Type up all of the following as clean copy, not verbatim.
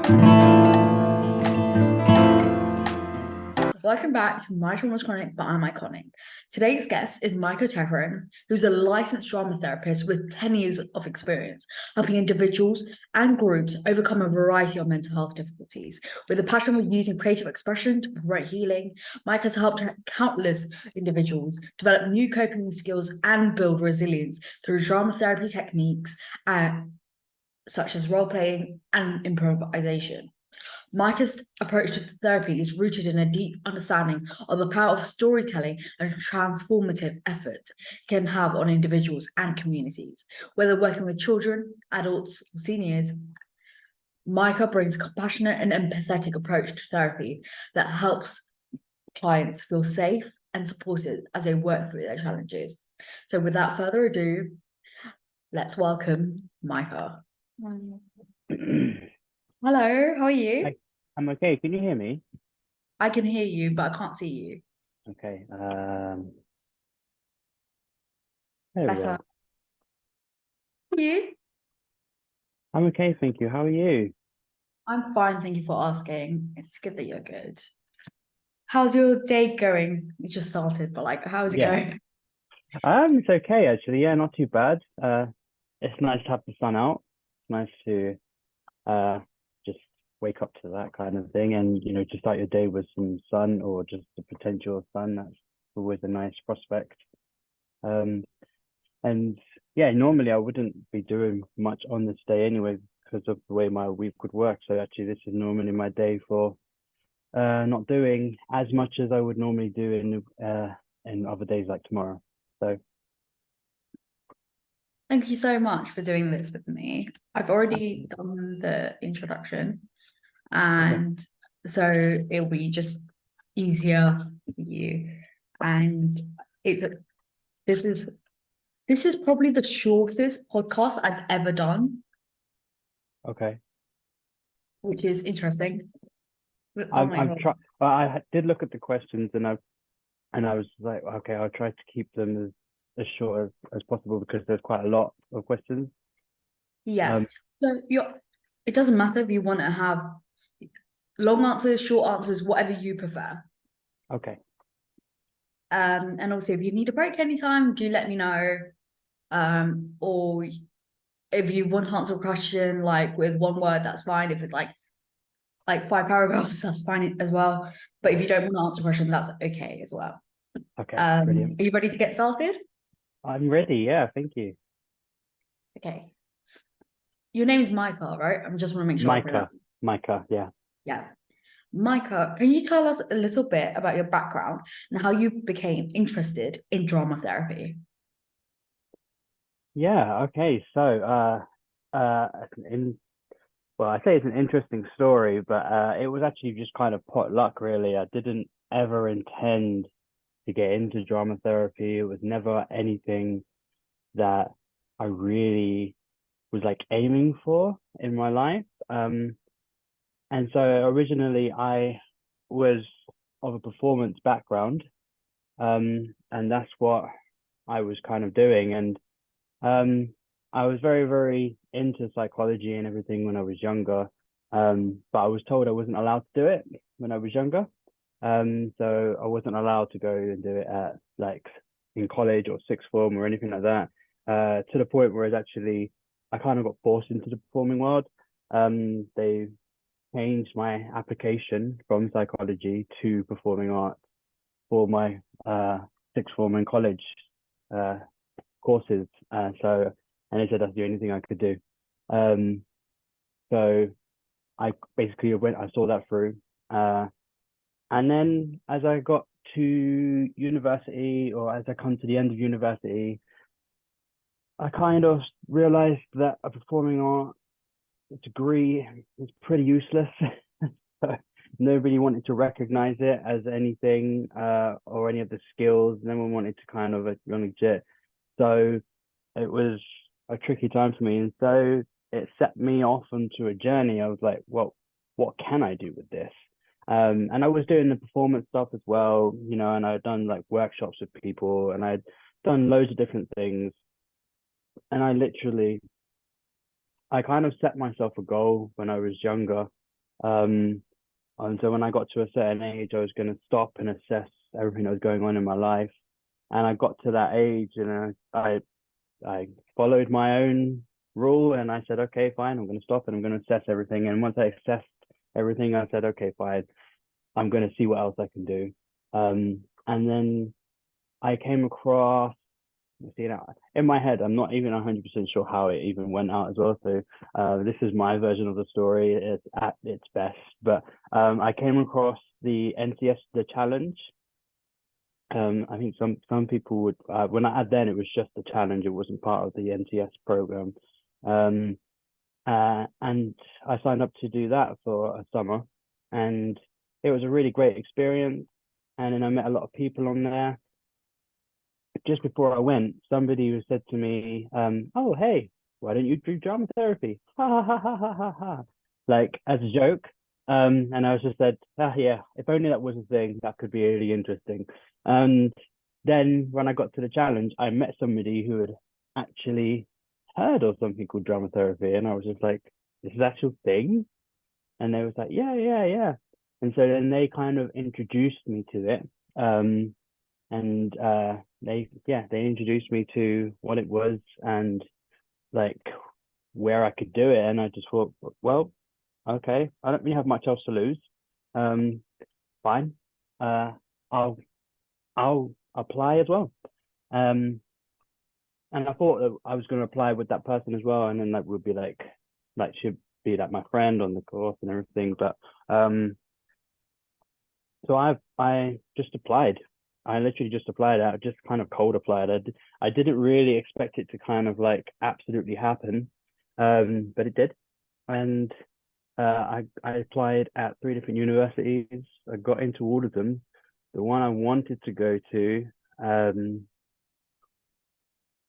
Welcome back to My Trauma Was Chronic, but I'm Iconic. Today's guest is Micah Teverin, who's a licensed drama therapist with 10 years of experience helping individuals and groups overcome a variety of mental health difficulties. With a passion for using creative expression to promote healing, Micah's helped countless individuals develop new coping skills and build resilience through drama therapy techniques such as role playing and improvisation. Micah's approach to therapy is rooted in a deep understanding of the power of storytelling and transformative effort it can have on individuals and communities. Whether working with children, adults, or seniors, Micah brings a compassionate and empathetic approach to therapy that helps clients feel safe and supported as they work through their challenges. So without further ado, let's welcome Micah. Hello, how are you? I'm okay. Can you hear me? I can hear you, but I can't see you. Okay. There we Better. are. How are you? I'm okay, thank you. How are you? I'm fine, thank you for asking. It's good that you're good. How's your day going? It just started, but like, how's it Yeah. going? It's okay actually. Yeah, not too bad. It's nice to have the sun out. It's nice to just wake up to that kind of thing, and to start your day with some sun or just the potential of sun. That's always a nice prospect. Um, and yeah, normally I wouldn't be doing much on this day anyway because of the way my week would work. So actually, this is normally my day for not doing as much as I would normally do in other days like tomorrow. So Thank you so much for doing this with me. I've already done the introduction, okay, and so it'll be just easier for you. And it's a, this is this is probably the shortest podcast I've ever done, okay. which is interesting. Oh my I've God. tried. Did look at the questions and I was like, okay, I'll try to keep them as short as possible because there's quite a lot of questions. Yeah. Um, So it doesn't matter if you want to have long answers, short answers, whatever you prefer. okay, And also if you need a break anytime, do let me know. Or if you want to answer a question like with one word, that's fine. If it's like 5 paragraphs, that's fine as well. But if you don't want to answer a question, that's okay as well. okay, brilliant. Are you ready to get started? I'm ready. Yeah, thank you. It's okay. Your name is Michael, right? I just want to make sure I Micah, pronounce it. Micah. Yeah. Yeah. Micah, can you tell us a little bit about your background and how you became interested in drama therapy? Yeah. Okay. So, in well, I say it's an interesting story, but it was actually just kind of pot luck, really. I didn't ever intend to get into drama therapy. It was never anything that I really was like aiming for in my life. And so originally I was of a performance background, and that's what I was kind of doing. And um, I was very, very into psychology and everything when I was younger. But I was told I wasn't allowed to do it when I was younger. So I wasn't allowed to go and do it at like in college or sixth form or anything like that. To the point where it's actually I kind of got forced into the performing world. They changed my application from psychology to performing arts for my sixth form and college uh, courses. And they said that's the only thing I could do. Um, so I basically I saw that through. And then as I got to university or as I come to the end of university, I kind of realized that a performing art degree is pretty useless. Nobody wanted to recognize it as anything or any of the skills. No one wanted to kind of acknowledge it. So it was a tricky time for me. And so it set me off onto a journey. I was like, well, what can I do with this? And I was doing the performance stuff as well, and I'd done like workshops with people and I'd done loads of different things. And I kind of set myself a goal when I was younger And so when I got to a certain age, I was going to stop and assess everything that was going on in my life. And I got to that age, and I followed my own rule, and I said, okay, fine, I'm going to stop and I'm going to assess everything. And once I assessed everything, I said, okay, fine, I'm going to see what else I can do. And then I came across, you know, in my head, I'm not even 100% sure how it even went out as well. So this is my version of the story. It's at its best. But I came across the NCS, the challenge. I think some people would, when I had then, it was just the challenge. It wasn't part of the NCS program. And I signed up to do that for a summer. And it was a really great experience. And then I met a lot of people on there. Just before I went, somebody said to me, "Oh, hey, why don't you do drama therapy?" Ha ha ha ha ha ha ha, like as a joke. And I was just said, yeah, if only that was a thing, that could be really interesting. And then when I got to the challenge, I met somebody who had actually heard of something called drama therapy, and I was just like, "This is actual thing?" And they was like, "Yeah, yeah, yeah." And so then they kind of introduced me to it. And they introduced me to what it was and like where I could do it, and I just thought, well, okay, I don't really have much else to lose. Fine, uh, I'll apply as well. And I thought that I was going to apply with that person as well, and then that would be like she'd be like my friend on the course and everything. But so I just applied. I literally just applied. I just kind of cold applied. I didn't really expect it to kind of like absolutely happen, but it did. And I applied at 3 different universities. I got into all of them. The one I wanted to go to,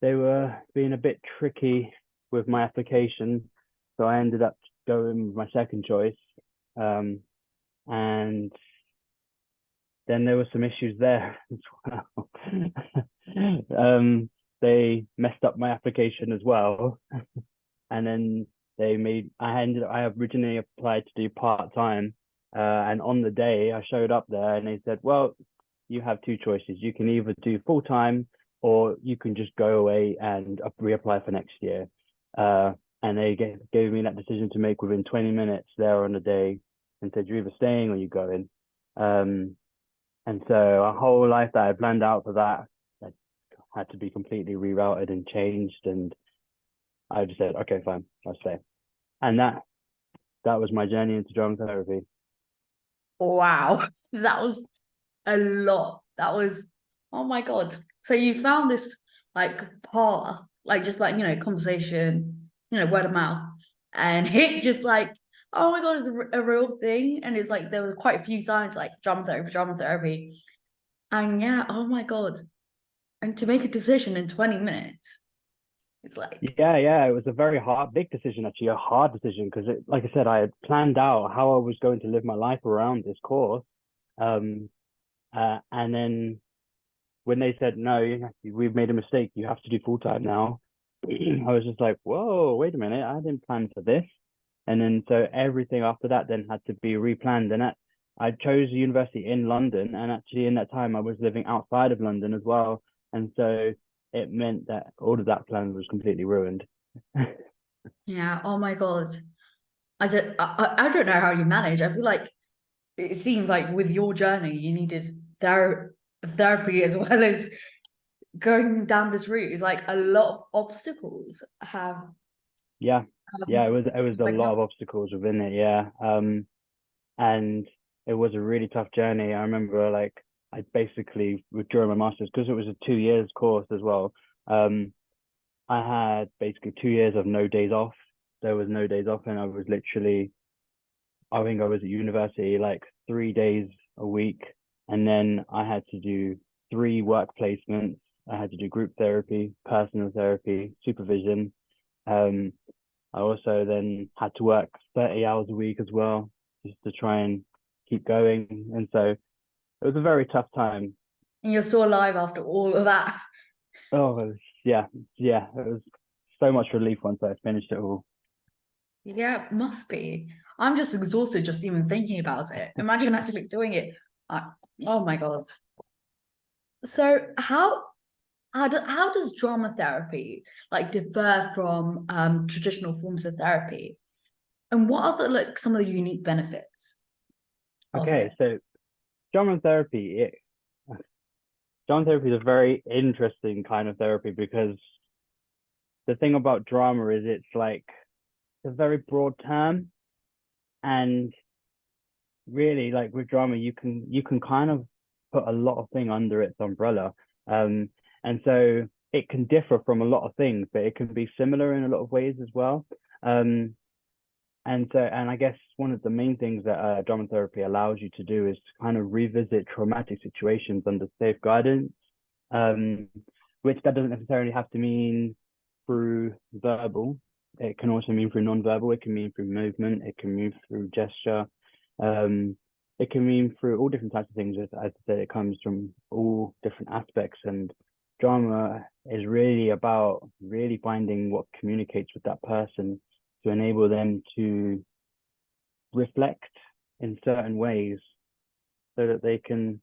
they were being a bit tricky with my application, so I ended up going with my second choice. And then there were some issues there as well. They messed up my application as well, and then I originally applied to do part-time, and on the day I showed up there and they said, well, you have two choices. You can either do full-time or you can just go away and reapply for next year. And they gave me that decision to make within 20 minutes there on the day, and said, you're either staying or you're going. And so a whole life that I planned out for that had to be completely rerouted and changed. And I just said, okay, fine, I'll stay. And that was my journey into drama therapy. Wow, that was a lot. That was, oh my God. So you found this like path, like just like, conversation, word of mouth. And it just like, oh my God, it's a real thing. And it's like, there were quite a few signs like drama therapy, drama therapy. And yeah, oh my God. And to make a decision in 20 minutes, it's like, Yeah, it was a very big decision, actually, a hard decision, because like I said, I had planned out how I was going to live my life around this course. And then when they said, no, we've made a mistake, you have to do full time now, I was just like, whoa, wait a minute, I didn't plan for this. And then so everything after that then had to be replanned. And I chose a university in London, and actually in that time I was living outside of London as well. And so it meant that all of that plan was completely ruined. yeah, oh my God. I don't know how you manage. I feel like it seems like with your journey, you needed therapy as well as going down this route. Is like a lot of obstacles have Yeah, it was a like lot of obstacles within it. Yeah, and it was a really tough journey. I remember like I basically during my master's, because it was a 2 years course as well. I had basically 2 years of no days off. There was no days off, and I was literally, I think I was at university like 3 days a week, and then I had to do 3 work placements. I had to do group therapy, personal therapy, supervision. Um, I also then had to work 30 hours a week as well, just to try and keep going. And so it was a very tough time. and you're still alive after all of that. Oh, yeah, it was so much relief once I finished it all. Yeah, it must be. I'm just exhausted just even thinking about it. Imagine actually doing it. I- oh my God. So how does drama therapy like differ from traditional forms of therapy? And what are the like some of the unique benefits of Okay, it? so drama therapy, drama therapy is a very interesting kind of therapy because the thing about drama is it's like a very broad term, and really like with drama you can kind of put a lot of thing under its umbrella. And so it can differ from a lot of things, but it can be similar in a lot of ways as well. And I guess one of the main things that drama therapy allows you to do is to kind of revisit traumatic situations under safe guidance, um, which that doesn't necessarily have to mean through verbal. It can also mean through non-verbal. It can mean through movement. It can mean through gesture. Um, it can mean through all different types of things. As I said, it comes from all different aspects, and drama is really about really finding what communicates with that person to enable them to reflect in certain ways so that they can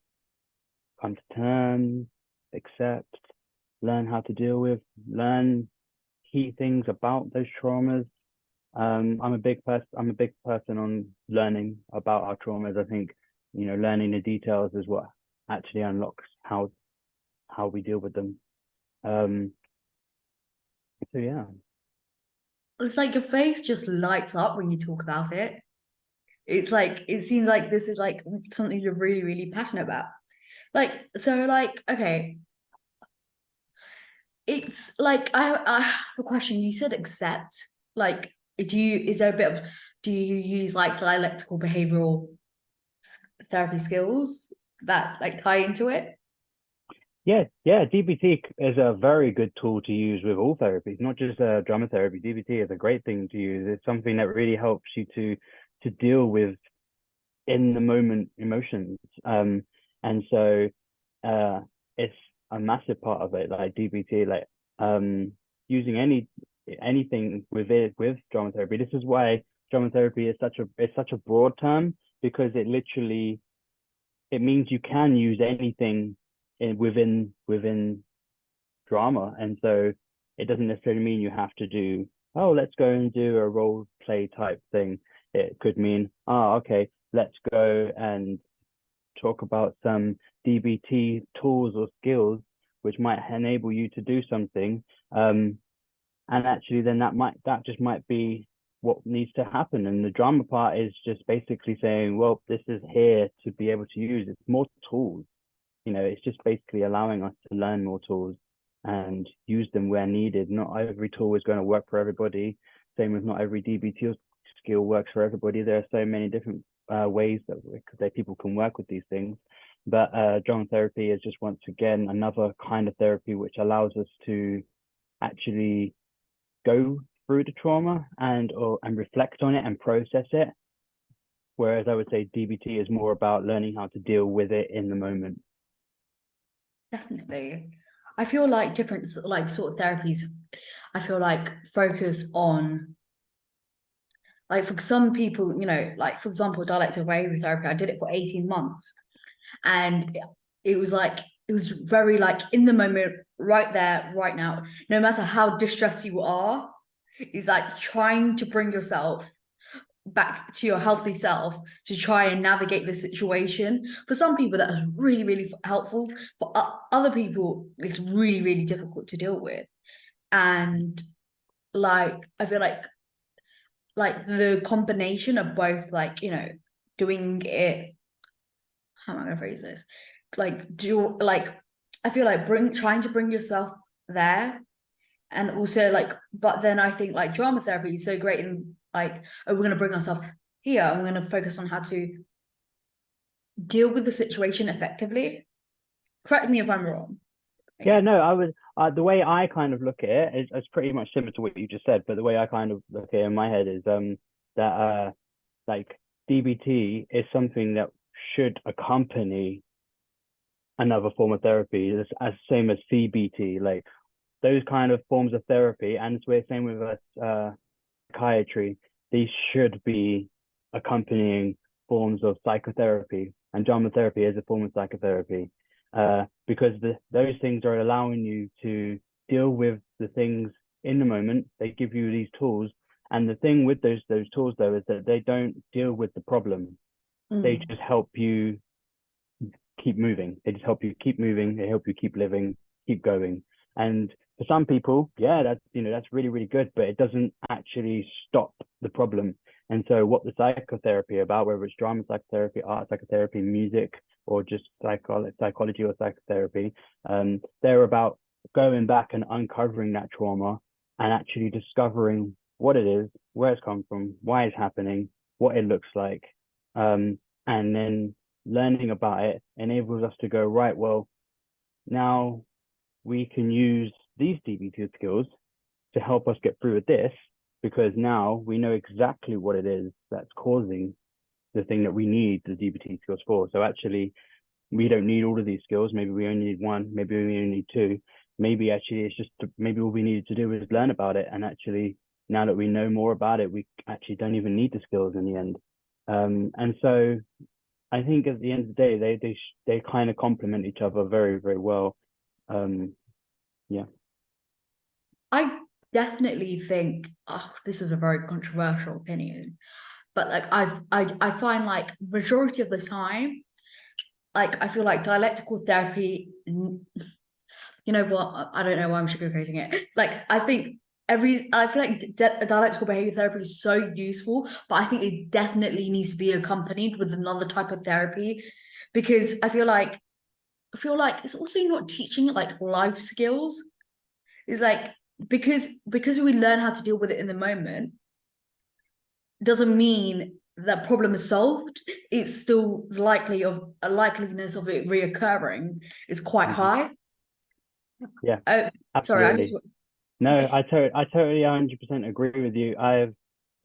come to terms, accept, learn how to deal with, learn key things about those traumas. I'm a big person on learning about our traumas. I think, learning the details is what actually unlocks how we deal with them. Um, so yeah. It's like your face just lights up when you talk about it. It's like it seems like this is like something you're really, really passionate about. Like, so like, okay, it's like I have a question. You said accept. Like, is there a bit of do you use like dialectical behavioral therapy skills that like tie into it? Yeah, DBT is a very good tool to use with all therapies, not just drama therapy. DBT is a great thing to use. It's something that really helps you to deal with in the moment emotions. And so uh, it's a massive part of it, like DBT, like using anything with it with drama therapy. This is why drama therapy is such a broad term, because it means you can use anything within drama. And so it doesn't necessarily mean you have to do, oh, let's go and do a role play type thing. It could mean, oh, okay, let's go and talk about some DBT tools or skills which might enable you to do something. And actually then that just might be what needs to happen. And the drama part is just basically saying, well, this is here to be able to use. It's more tools. It's just basically allowing us to learn more tools and use them where needed. Not every tool is going to work for everybody. Same as not every DBT skill works for everybody. There are so many different ways that people can work with these things. But drama therapy is just once again another kind of therapy which allows us to actually go through the trauma and reflect on it and process it. Whereas I would say DBT is more about learning how to deal with it in the moment. Definitely. I feel like different like sort of therapies, I feel like focus on like for some people, like for example, dialectical behavior therapy, I did it for 18 months. And it was like it was very like in the moment, right there, right now, no matter how distressed you are, is like trying to bring yourself back to your healthy self to try and navigate the situation. For some people, that is really, really helpful. For other people, it's really, really difficult to deal with. And like, I feel like the combination of both, like, doing it, how am I going to phrase this? Like, I feel like trying to bring yourself there and also like but then I think like drama therapy is so great in like oh we're going to bring ourselves here and we're going to focus on how to deal with the situation effectively. Correct me if I'm wrong. Yeah, Again, no, I was the way I kind of look at it is pretty much similar to what you just said, but the way I kind of look at it in my head is that like DBT is something that should accompany another form of therapy, as same as CBT, like those kind of forms of therapy, and it's the same with psychiatry. These should be accompanying forms of psychotherapy, and drama therapy is a form of psychotherapy, because those things are allowing you to deal with the things in the moment. They give you these tools, and the thing with those tools though is that they don't deal with the problem. They just help you keep moving. They just help you keep moving. They help you keep living, keep going. And for some people, yeah, that's really, really good, but it doesn't actually stop the problem. And so what the psychotherapy about, whether it's drama psychotherapy, art psychotherapy, music, or just psychology or psychotherapy, they're about going back and uncovering that trauma and actually discovering what it is, where it's come from, why it's happening, what it looks like, and then learning about it enables us to go, right, well, now we can use these DBT skills to help us get through with this, because now we know exactly what it is that's causing the thing that we need the DBT skills for. So actually, we don't need all of these skills. Maybe we only need one, maybe we only need two. Maybe actually it's just, maybe all we needed to do is learn about it. And actually, now that we know more about it, we actually don't even need the skills in the end. And so I think at the end of the day, they kind of complement each other very, very well. Yeah. I definitely think, this is a very controversial opinion, but like I find like majority of the time, like I feel like dialectical therapy, you know what? I don't know why I'm sugarcoating it. Like I feel like dialectical behavior therapy is so useful, but I think it definitely needs to be accompanied with another type of therapy, because I feel like it's also not teaching like life skills. It's like, because we learn how to deal with it in the moment doesn't mean that problem is solved. It's still a likeliness of it reoccurring is quite high. Yeah, Oh, sorry, I just absolutely. No, I totally 100% agree with you. I've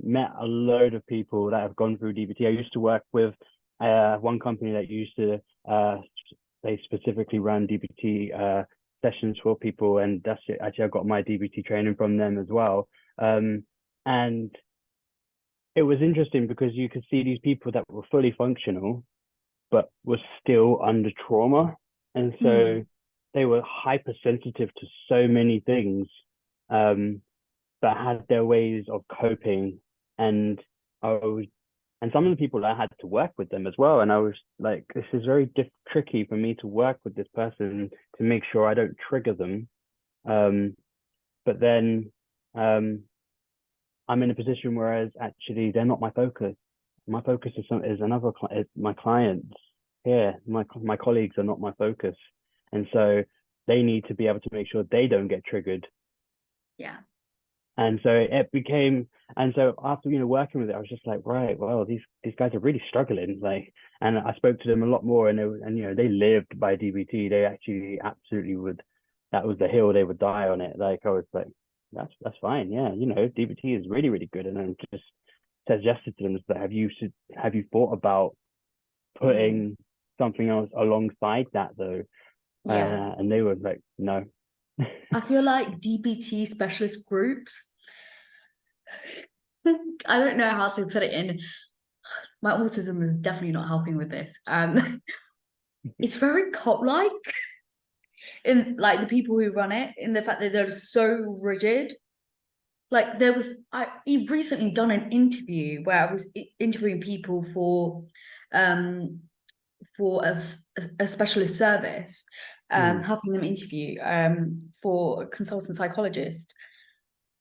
met a load of people that have gone through DBT. I used to work with one company that used to they specifically ran DBT sessions for people, and that's it. Actually, I got my DBT training from them as well. And it was interesting because you could see these people that were fully functional, but were still under trauma, and so they were hypersensitive to so many things, but had their ways of coping. And I was, and some of the people I had to work with them as well. And I was like, this is very tricky for me to work with this person to make sure I don't trigger them. But then I'm in a position whereas actually they're not my focus. My focus is my clients here. My colleagues are not my focus, and so they need to be able to make sure they don't get triggered. yeah. And so it became, and so after working with it, I was just like, right, well, these guys are really struggling. Like, and I spoke to them a lot more, and they lived by DBT. They actually absolutely would. That was the hill they would die on it. Like I was like, that's fine, yeah. DBT is really, really good. And then just suggested to them that have you thought about putting something else alongside that though? Yeah. And they were like, no. I feel like DBT specialist groups, I don't know how to put it in. My autism is definitely not helping with this. It's very cult-like in like the people who run it, in the fact that they're so rigid. Like I've recently done an interview where I was interviewing people for a specialist service, helping them interview for a consultant psychologist.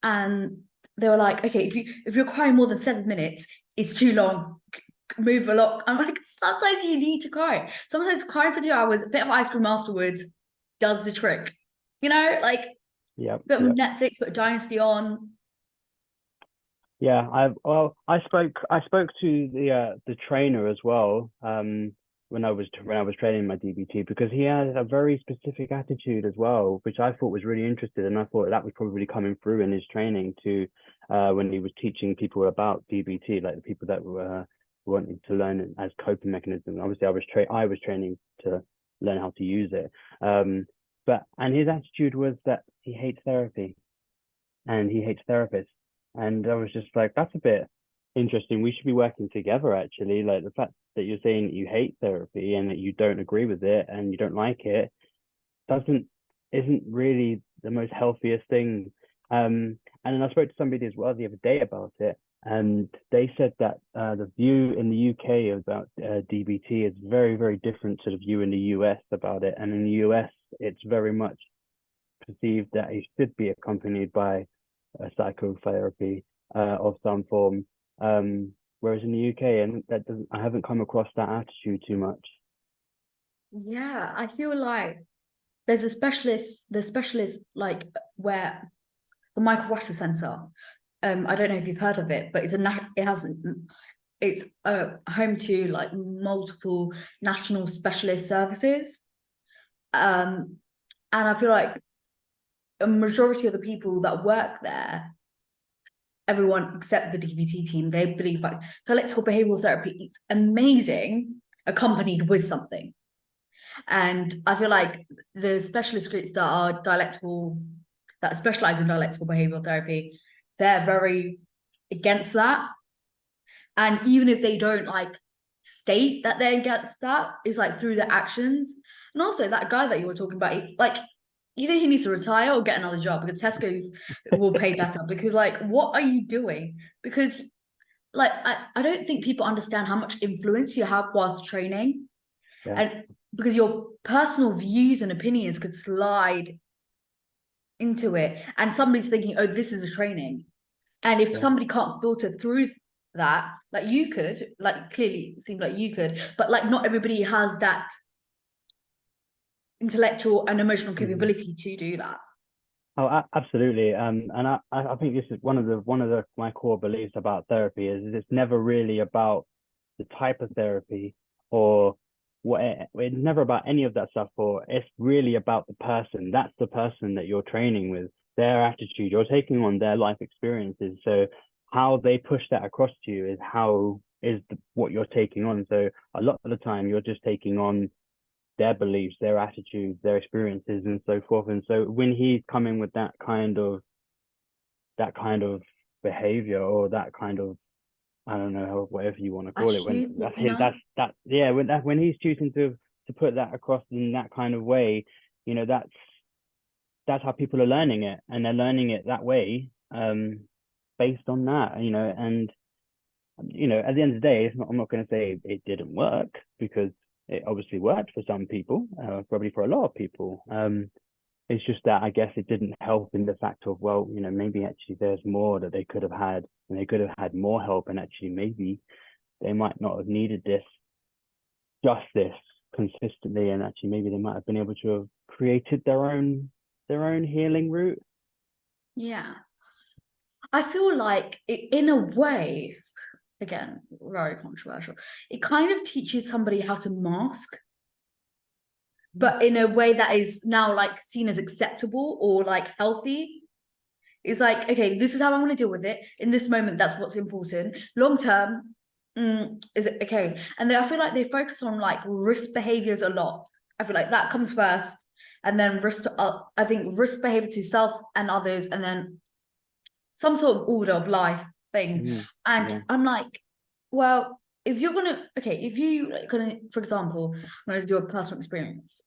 And they were like, okay, if you're crying more than 7 minutes, it's too long. Move along. I'm like, sometimes you need to cry. Sometimes crying for 2 hours, a bit of ice cream afterwards does the trick. Like Yep. bit of Netflix, put Dynasty on. Yeah, I spoke to the trainer as well, when I was training my DBT, because he had a very specific attitude as well, which I thought was really interesting, and I thought that was probably coming through in his training too, when he was teaching people about DBT, like the people that were wanting to learn it as coping mechanism. Obviously, I was training to learn how to use it, and his attitude was that he hates therapy and he hates therapists. And I was just like, that's a bit interesting. We should be working together, actually. Like the fact that you're saying that you hate therapy and that you don't agree with it and you don't like it doesn't isn't really the most healthiest thing. And then I spoke to somebody as well the other day about it, and they said that the view in the UK about DBT is very, very different to the view in the US about it. And in the US, it's very much perceived that it should be accompanied by psychotherapy of some form. Whereas in the UK, and I haven't come across that attitude too much. Yeah, I feel like there's the specialist like where the microrata sensor. I don't know if you've heard of it, but it's home to like multiple national specialist services. And I feel like a majority of the people that work there, everyone except the DBT team, they believe like dialectical behavioral therapy is amazing, accompanied with something. And I feel like the specialist groups that specialize in dialectical behavioral therapy, they're very against that. And even if they don't like state that they're against that, it's like through their actions. And also that guy that you were talking about, like either he needs to retire or get another job because Tesco will pay better. Because like, what are you doing? Because like I don't think people understand how much influence you have whilst training. Yeah. And because your personal views and opinions could slide into it, and somebody's thinking, oh, this is a training. And if somebody can't filter through that, like you could, like clearly it seemed like you could, but like not everybody has that intellectual and emotional capability to do that. Oh, absolutely. And I think this is one of my core beliefs about therapy is it's never really about the type of therapy or it's never about any of that stuff, or it's really about the person. That's the person that you're training with, their attitude. You're taking on their life experiences. So how they push that across to you is what you're taking on. So a lot of the time you're just taking on their beliefs, their attitudes, their experiences, and so forth. And so when he's coming with that kind of behavior, or that kind of, I don't know, whatever you want to call it, when when he's choosing to put that across in that kind of way, that's how people are learning it, and they're learning it that way, based on that, and at the end of the day, I'm not going to say it didn't work, because it obviously worked for some people, probably for a lot of people. It's just that I guess it didn't help in the fact of, well, maybe actually there's more that they could have had, and they could have had more help, and actually maybe they might not have needed this consistently, and actually maybe they might have been able to have created their own healing route. Yeah. I feel like in a way, again, very controversial, it kind of teaches somebody how to mask, but in a way that is now like seen as acceptable or like healthy. It's like, okay, this is how I'm going to deal with it in this moment. That's what's important. Long term, is it okay? And I feel like they focus on like risk behaviors a lot. I feel like that comes first, and then I think risk behavior to self and others, and then some sort of order of life thing. And I'm like, well, if you're gonna, okay, if you gonna, for example, I'm gonna do a personal experience.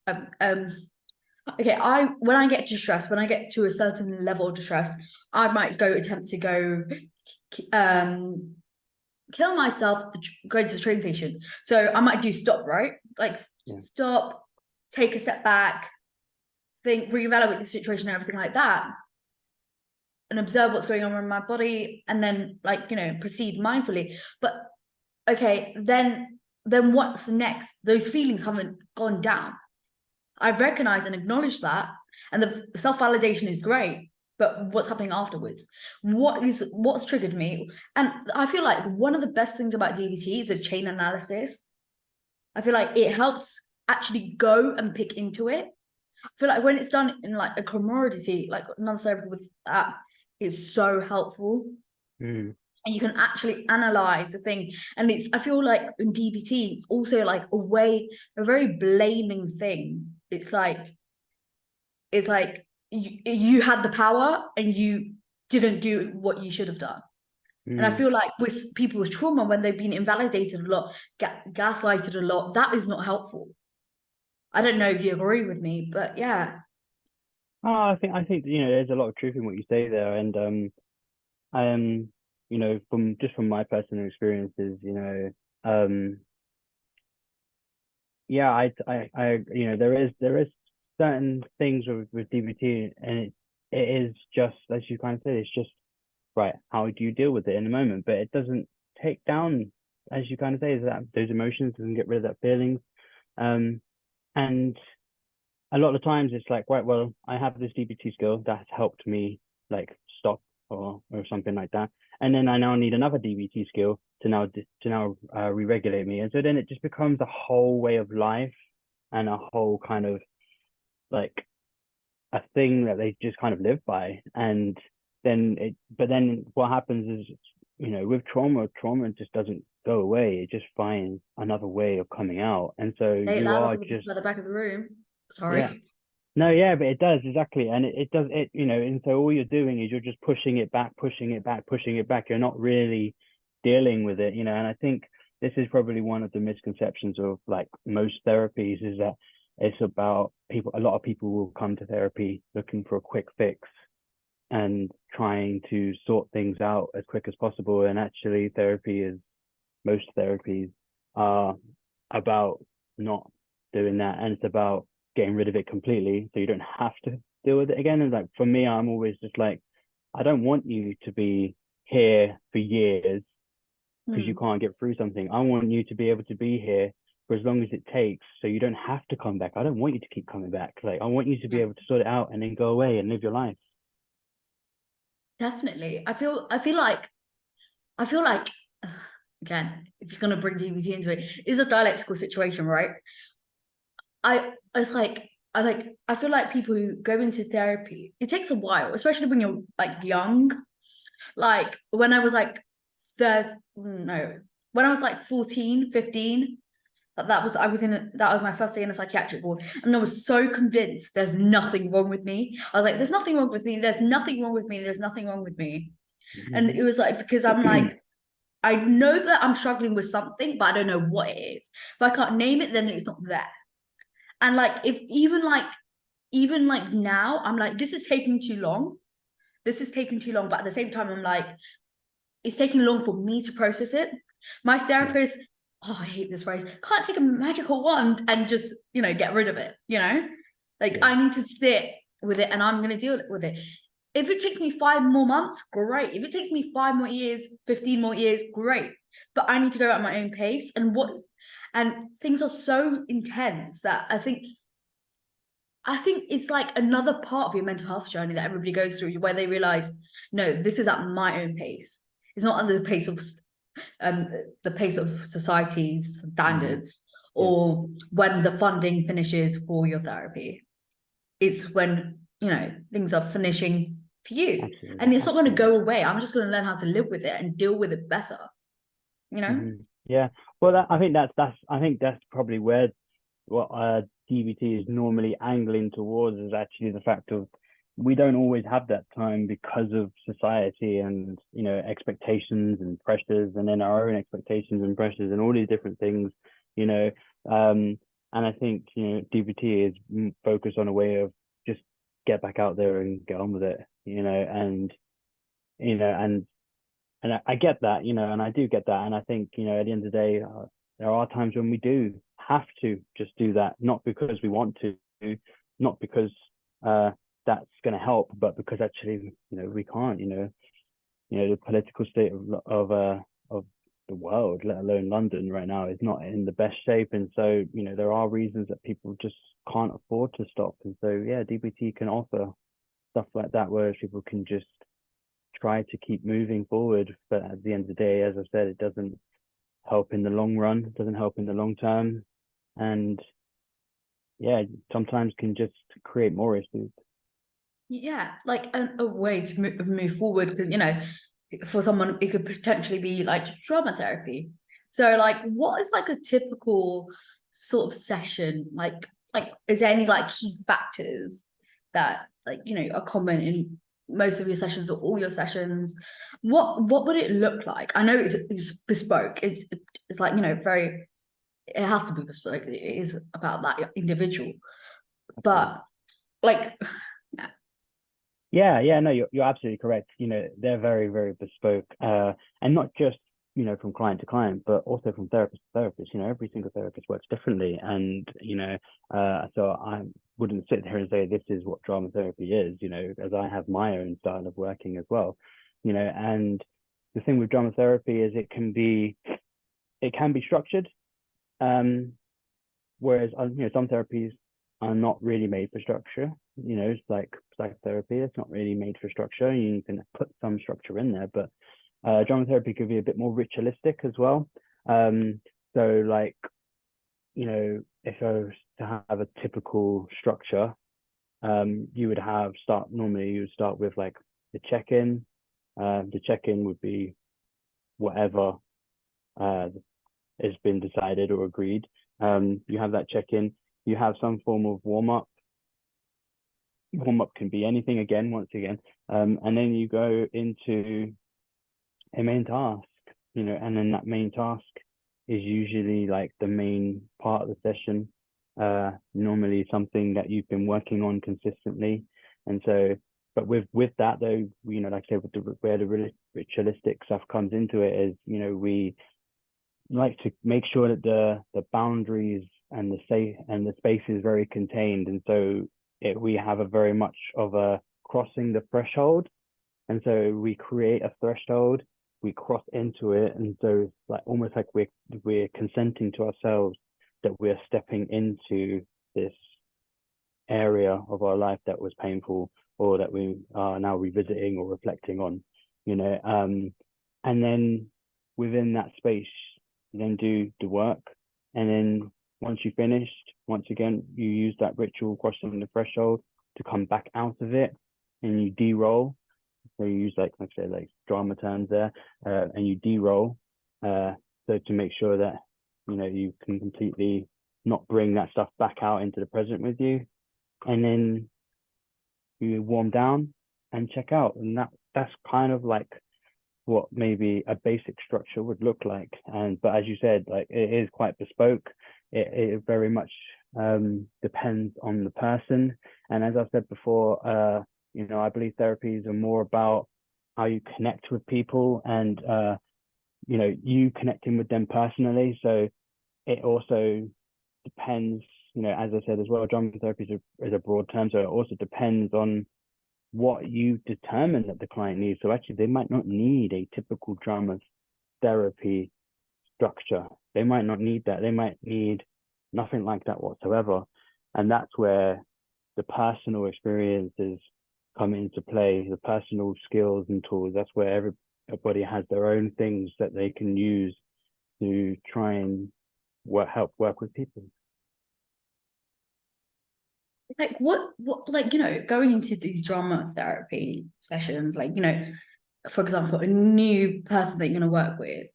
Okay, when I get distressed, when I get to a certain level of distress, I might attempt to go kill myself, go to the train station. So I might do stop, right? Like stop, take a step back, think, reevaluate the situation and everything like that, and observe what's going on in my body, and then proceed mindfully. But okay, then what's next? Those feelings haven't gone down. I've recognized and acknowledged that, and the self-validation is great, but what's happening afterwards? What's triggered me? And I feel like one of the best things about DBT is a chain analysis. I feel like it helps actually go and pick into it. I feel like when it's done in like a commodity, like another therapy with that, is so helpful. And you can actually analyze the thing. And I feel like in DBT, it's also like a very blaming thing. It's like you had the power and you didn't do what you should have done. And I Mm. feel like with people with trauma, when they've been invalidated a lot, gaslighted a lot, that is not helpful. I don't know if you agree with me, but yeah. Oh, I think there's a lot of truth in what you say there, and um, from my personal experiences, yeah, there is certain things with DBT, and it is just as you kind of said, it's just right. How do you deal with it in the moment? But it doesn't take down, as you kind of say, that those emotions, doesn't get rid of that feelings. Um, and a lot of times it's like, right, well, I have this DBT skill that's helped me like stop or something like that, and then I now need another DBT skill to now re-regulate me, and so then it just becomes a whole way of life and a whole kind of like a thing that they just kind of live by, and then what happens is, with trauma just doesn't go away. It just finds another way of coming out, and so Say it you louder are for the just people at the back of the room. yeah. Sorry. No, yeah, but it does exactly, and it does it, and so all you're doing is you're just pushing it back, pushing it back, pushing it back. You're not really dealing with it, and I think this is probably one of the misconceptions of like most therapies is that it's about people. A lot of people will come to therapy looking for a quick fix and trying to sort things out as quick as possible, and actually, most therapies are about not doing that, and it's about getting rid of it completely so you don't have to deal with it again. And like for me, I'm always just like, I don't want you to be here for years because you Hmm. can't get through something. I want you to be able to be here for as long as it takes so you don't have to come back. I don't want you to keep coming back. Like I want you to be Yeah, able to sort it out and then go away and live your life. definitely. I feel like again, if you're gonna bring DBT into it, it's a dialectical situation, right? I feel like people who go into therapy, it takes a while, especially when you're like young. Like when I was like 30, no, when I was like 14, 15, that was my first day in a psychiatric ward. And I was so convinced there's nothing wrong with me. I was like, there's nothing wrong with me, there's nothing wrong with me, there's nothing wrong with me. And it was like because I'm like, I know that I'm struggling with something, but I don't know what it is. If I can't name it, then it's not there. And like if even like now, I'm like, this is taking too long. This is taking too long. But at the same time, I'm like, it's taking long for me to process it. My Yeah. therapist, oh, I hate this phrase, can't take a magical wand and just, get rid of it, Like Yeah. I need to sit with it and I'm going to deal with it. If it takes me 5 more months, great. If it takes me 5 more years, 15 more years, great. But I need to go at my own pace. And things are so intense that I think it's like another part of your mental health journey that everybody goes through where they realize, no, this is at my own pace. It's not at um the pace of society's Hmm. standards Yeah. or when the funding finishes for your therapy. It's when, things are finishing for you. Absolutely. And it's not going to Absolutely. go away. I'm just going to learn how to live with it and deal with it better, you know? Yeah. Well, I think that's probably where what DBT is normally angling towards is actually the fact of we don't always have that time because of society and expectations and pressures, and then our own expectations and pressures and all these different things, you know. Um, and I think DBT is focused on a way of just get back out there and get on with it, and you know and I get that, and I do get that. And I think, at the end of the day, there are times when we do have to just do that, not because we want to, not because uh, that's going to help, but because actually, we can't, the political state of the world, let alone London right now, is not in the best shape. And so, there are reasons that people just can't afford to stop. And so, yeah, DBT can offer stuff like that, where people can just try to keep moving forward. But at the end of the day, as I said, it doesn't help in the long run, it doesn't help in the long term. And yeah, sometimes can just create more issues. Yeah, like a way to move forward, because, for someone, it could potentially be like trauma therapy. So, like, what is like a typical sort of session? Like, is there any like key factors that like are common in most of your sessions or all your sessions? What would it look like? I know it's bespoke. It's like, very, it has to be bespoke. It is about that individual. But like, Yeah, no, you're absolutely correct. They're very, very bespoke, and not just from client to client, but also from therapist to therapist. Every single therapist works differently, and so I wouldn't sit there and say this is what drama therapy is. As I have my own style of working as well. And the thing with drama therapy is it can be structured, whereas some therapies are not really made for structure. It's like psychotherapy, it's not really made for structure. You can put some structure in there, but drama therapy could be a bit more ritualistic as well. So like, if I was to have a typical structure, you would start with like the check-in. The check-in would be whatever has been decided or agreed. You have that check-in, you have some form of warm-up. Warm-up can be anything once again. And then you go into a main task, and then that main task is usually like the main part of the session, normally something that you've been working on consistently. And so, but with that though, like I said, where the ritualistic stuff comes into it is, we like to make sure that the boundaries and the space is very contained. And so we have a very much of a crossing the threshold. And so we create a threshold, we cross into it. And so it's like almost like we're consenting to ourselves that we're stepping into this area of our life that was painful, or that we are now revisiting or reflecting on, and then within that space, you then do the work. And then once you've finished, once again, you use that ritual crossing the threshold to come back out of it, and you de-roll. So you use like I said, like drama terms there, and you de-roll, so to make sure that you can completely not bring that stuff back out into the present with you. And then you warm down and check out, and that's kind of like what maybe a basic structure would look like. But as you said, like it is quite bespoke. It very much depends on the person. And as I've said before, I believe therapies are more about how you connect with people, and you connecting with them personally. So it also depends, as I said as well, drama therapy is a broad term, so it also depends on what you determine that the client needs. So actually, they might not need a typical drama therapy structure. They might not need that. They might need nothing like that whatsoever. And that's where the personal experiences come into play, the personal skills and tools. That's where everybody has their own things that they can use to try and help work with people. like what like going into these drama therapy sessions, like for example, a new person that you're going to work with,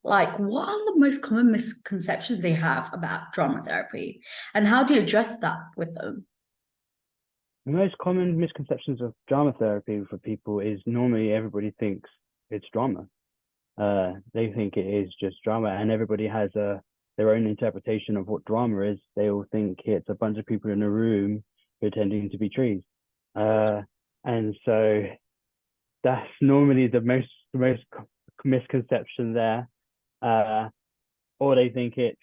like what are the most common misconceptions they have about drama therapy, and how do you address that with them? The most common misconceptions of drama therapy for people is normally everybody thinks it's drama. They think it is just drama, and everybody has their own interpretation of what drama is. They all think it's a bunch of people in a room pretending to be trees. And so that's normally the most misconception there. Or they think it's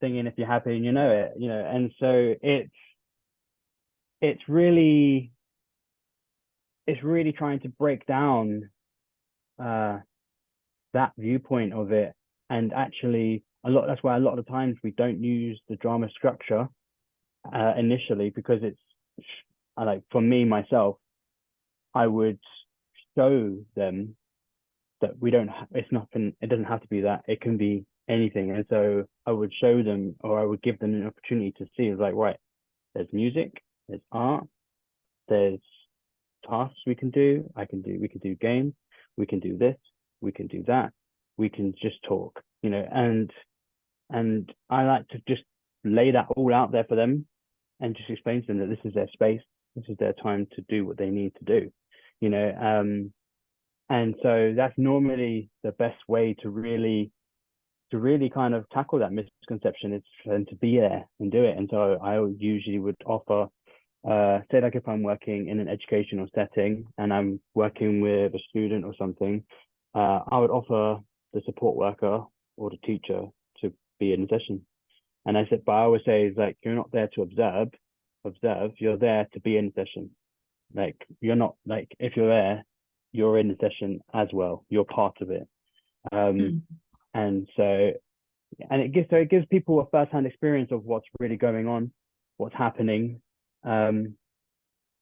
singing if you're happy and you know it, and so it's really trying to break down that viewpoint of it. And actually that's why a lot of times we don't use the drama structure initially, because it's like, for me myself, I would show them that it doesn't have to be that, it can be anything. And so I would show them, or I would give them an opportunity to see, like, right, there's music, there's art, there's tasks we can do. We can do games, we can do this, we can do that, we can just talk, and I like to just lay that all out there for them and just explain to them that this is their space, this is their time to do what they need to do, And so that's normally the best way to really kind of tackle that misconception, is and to be there and do it. And so I usually would offer, say like if I'm working in an educational setting and I'm working with a student or something, I would offer the support worker or the teacher to be in the session. And I said, but I always say is like, you're not there to observe, you're there to be in the session. Like you're not, like if you're there, you're in the session as well. You're part of it. Mm. And so, and it gives people a first-hand experience of what's really going on, what's happening. And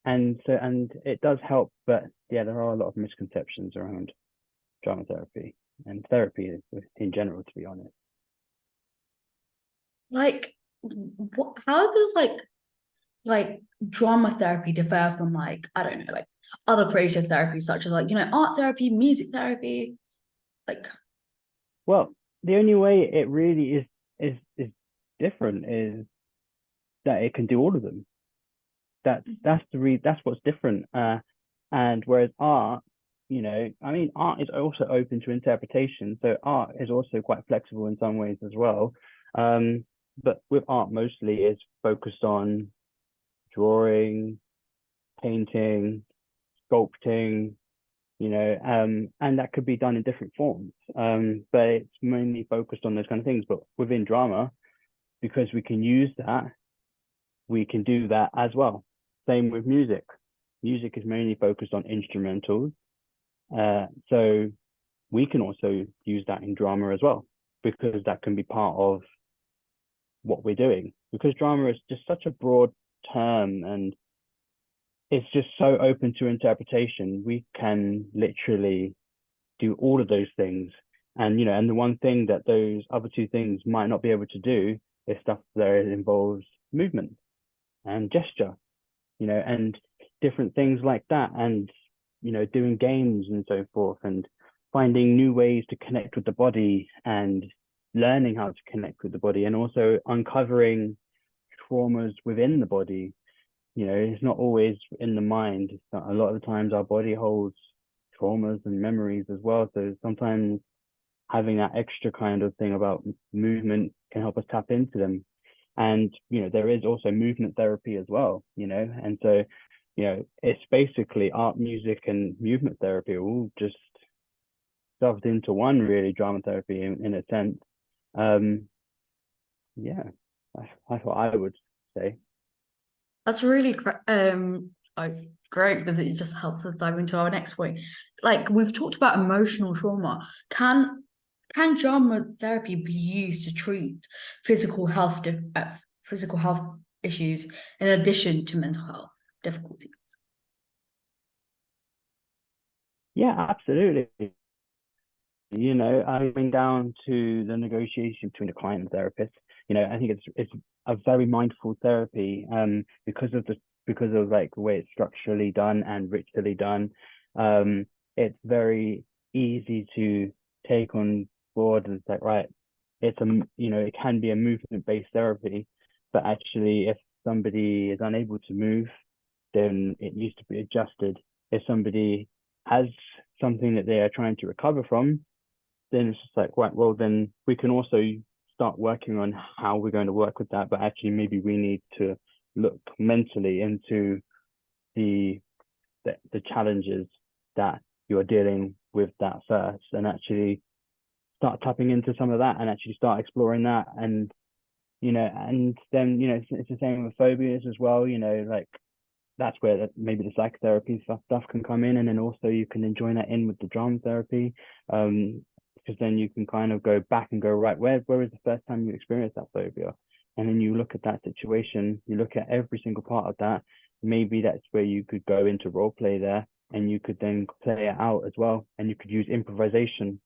it does help, but yeah, there are a lot of misconceptions around drama therapy and therapy in general, to be honest. Like, what? How does like drama therapy differ from like I don't know like other creative therapies such as like art therapy, music therapy? Like, Well, the only way it really is different is that it can do all of them. That's what's different. And whereas art, I mean, art is also open to interpretation. So art is also quite flexible in some ways as well. But with art, mostly it's focused on drawing, painting, sculpting, and that could be done in different forms. But it's mainly focused on those kind of things. But within drama, because we can use that, we can do that as well. Same with music. Music is mainly focused on instrumentals. So we can also use that in drama as well, because that can be part of what we're doing. Because drama is just such a broad term and it's just so open to interpretation. We can literally do all of those things. And the one thing that those other two things might not be able to do is stuff that involves movement and gesture, and different things like that. And, doing games and so forth and finding new ways to connect with the body and learning how to connect with the body and also uncovering traumas within the body. It's not always in the mind. A lot of the times our body holds traumas and memories as well. So sometimes having that extra kind of thing about movement can help us tap into them. And, there is also movement therapy as well, and so, it's basically art, music, and movement therapy all just shoved into one, really, drama therapy in a sense. Yeah, that's what I would say. that's really like great because it just helps us dive into our next point. Like we've talked about emotional trauma. Can drama therapy be used to treat physical health issues in addition to mental health difficulties? Yeah, absolutely. Coming down to the negotiation between the client and therapist, I think it's a very mindful therapy, because of like the way it's structurally done and ritually done. It's very easy to take on board, and it's like, right, it can be a movement based therapy, but actually if somebody is unable to move, then it needs to be adjusted. If somebody has something that they are trying to recover from, then it's just like, right, well, then we can also start working on how we're going to work with that. But actually, maybe we need to look mentally into the the challenges that you're dealing with that first, and actually start tapping into some of that, and actually start exploring that. And then it's the same with phobias as well. Like that's where maybe the psychotherapy stuff can come in, and then also you can join that in with the drama therapy, because then you can kind of go back and go, right, where was the first time you experienced that phobia, and then you look at that situation, you look at every single part of that. Maybe that's where you could go into role play there, and you could then play it out as well, and you could use improvisation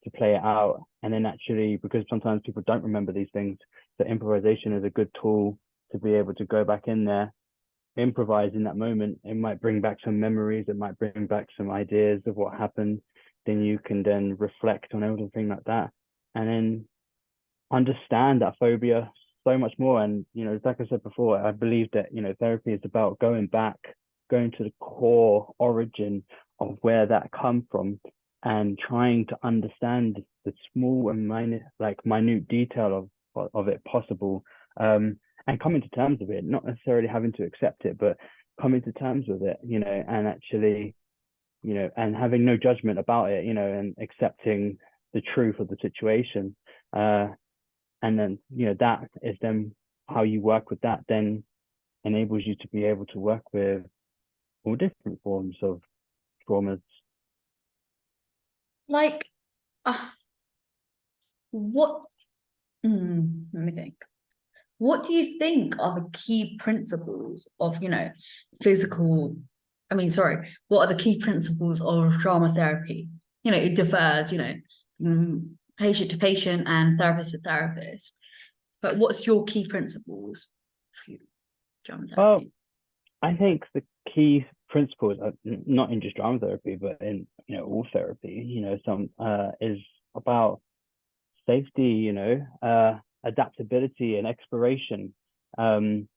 to play it out. And then actually, because sometimes people don't remember these things, so improvisation is a good tool to be able to go back in there, improvise in that moment. It might bring back some memories, it might bring back some ideas of what happened. Then you can then reflect on everything like that, and then understand that phobia so much more. And like I said before, I believe that therapy is about going back going to the core origin of where that come from and trying to understand the small and minute detail of it possible, and coming to terms with it, not necessarily having to accept it, but coming to terms with it, and actually, and having no judgment about it, and accepting the truth of the situation. And then, that is then how you work with that, then enables you to be able to work with all different forms of traumas. Like, what? Let me think. What do you think are the key principles of, physical? What are the key principles of drama therapy? It differs, patient to patient and therapist to therapist. But what's your key principles for you, drama Well, therapy? I think the key principles, not in just drama therapy, but in all therapy, some is about safety, adaptability and exploration. And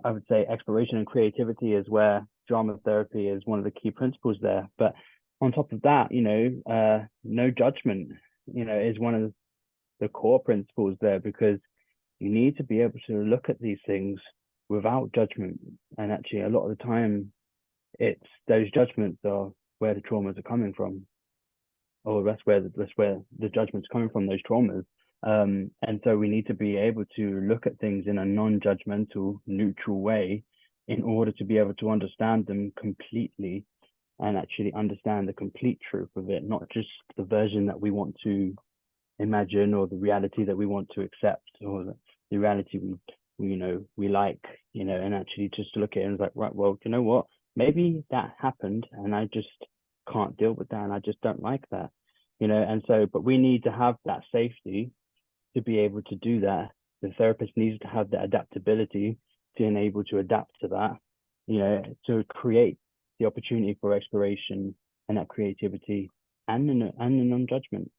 I would say exploration and creativity is where drama therapy is one of the key principles there. But on top of that, no judgment, is one of the core principles there, because you need to be able to look at these things without judgment. And actually, a lot of the time, it's those judgments are where the traumas are coming from, or that's where the judgment's coming from, those traumas. And so we need to be able to look at things in a non-judgmental, neutral way in order to be able to understand them completely and actually understand the complete truth of it, not just the version that we want to imagine or the reality that we want to accept or the reality we like, and actually just to look at it and it's like, right, well, you know what? Maybe that happened and I just can't deal with that and I just don't like that, and so, but we need to have that safety to be able to do that. The therapist needs to have the adaptability to enable to adapt to that, to create the opportunity for exploration and that creativity and the non-judgment.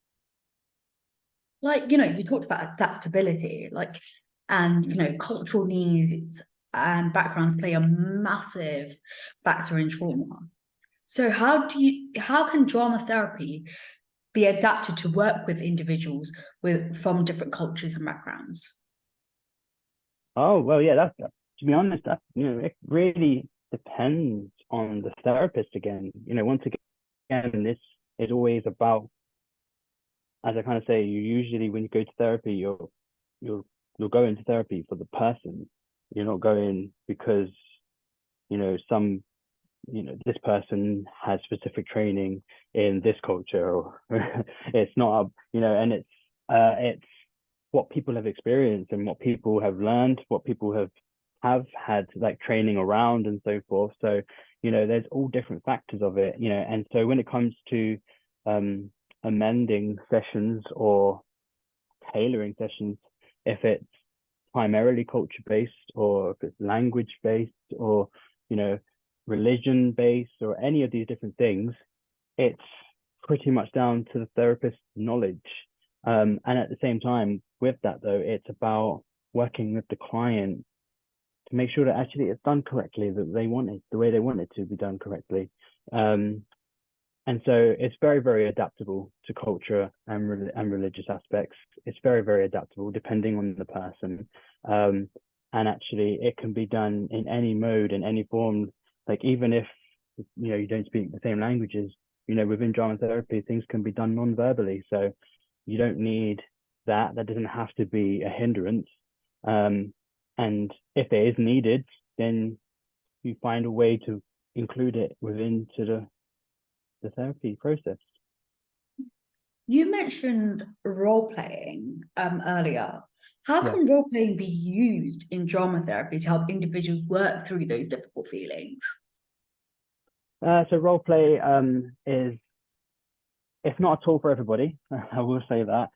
Like, you talked about adaptability, and cultural needs and backgrounds play a massive factor in trauma. So how can drama therapy be adapted to work with individuals from different cultures and backgrounds? Oh, well, yeah, that's, to be honest, it really depends on the therapist again. Once again, this is always about, as I kind of say, you usually, when you go to therapy, you'll go into therapy for the person. You're not going because, this person has specific training in this culture, or it's not, and it's what people have experienced and what people have learned, what people have had like training around and so forth. So, there's all different factors of it, and so when it comes to amending sessions or tailoring sessions, if it's primarily culture based or if it's language based or, religion based or any of these different things, it's pretty much down to the therapist's knowledge. And at the same time, with that though, it's about working with the client to make sure that actually it's done correctly, that they want it the way they want it to be done correctly. And so it's very, very adaptable to culture and religious aspects. It's very, very adaptable depending on the person. And actually it can be done in any mode, in any form. Like even if, you don't speak the same languages, within drama therapy, things can be done non-verbally. So you don't need that. That doesn't have to be a hindrance. And if it is needed, then you find a way to include it within to the therapy process. You mentioned role playing earlier. How Yeah. can role playing be used in drama therapy to help individuals work through those difficult feelings? So role play is, it's not a tool for everybody. I will say that.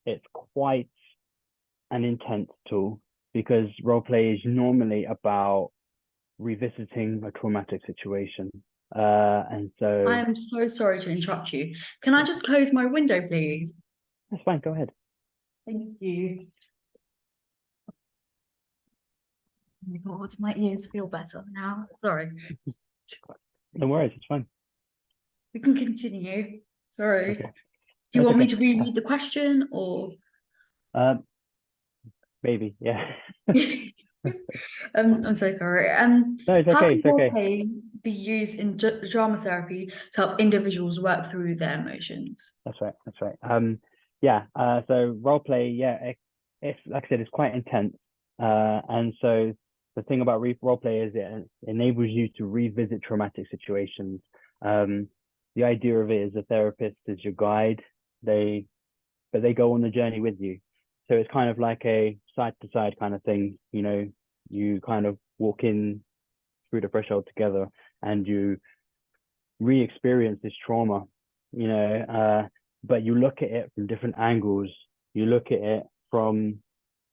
It's quite an intense tool because role play is normally about revisiting a traumatic situation. And so I am so sorry to interrupt you. Can I just close my window, please? that's fine. Go ahead. Thank you. my God, my ears feel better now. Sorry. No worries, it's fine. We can continue. Sorry. Okay, Do you that's want me okay. to reread the question or? Um, maybe, yeah. I'm so sorry. No, it's How okay. can It's role okay. play be used in drama therapy to help individuals work through their emotions? That's right. That's right. Yeah. So role play, yeah, it's like I said, it's quite intense. And so the thing about role play is it enables you to revisit traumatic situations. The idea of it is a therapist is your guide. But they go on the journey with you. So it's kind of like a side to side kind of thing. You know, you kind of walk in through the threshold together and you re-experience this trauma, you know, but you look at it from different angles. You look at it from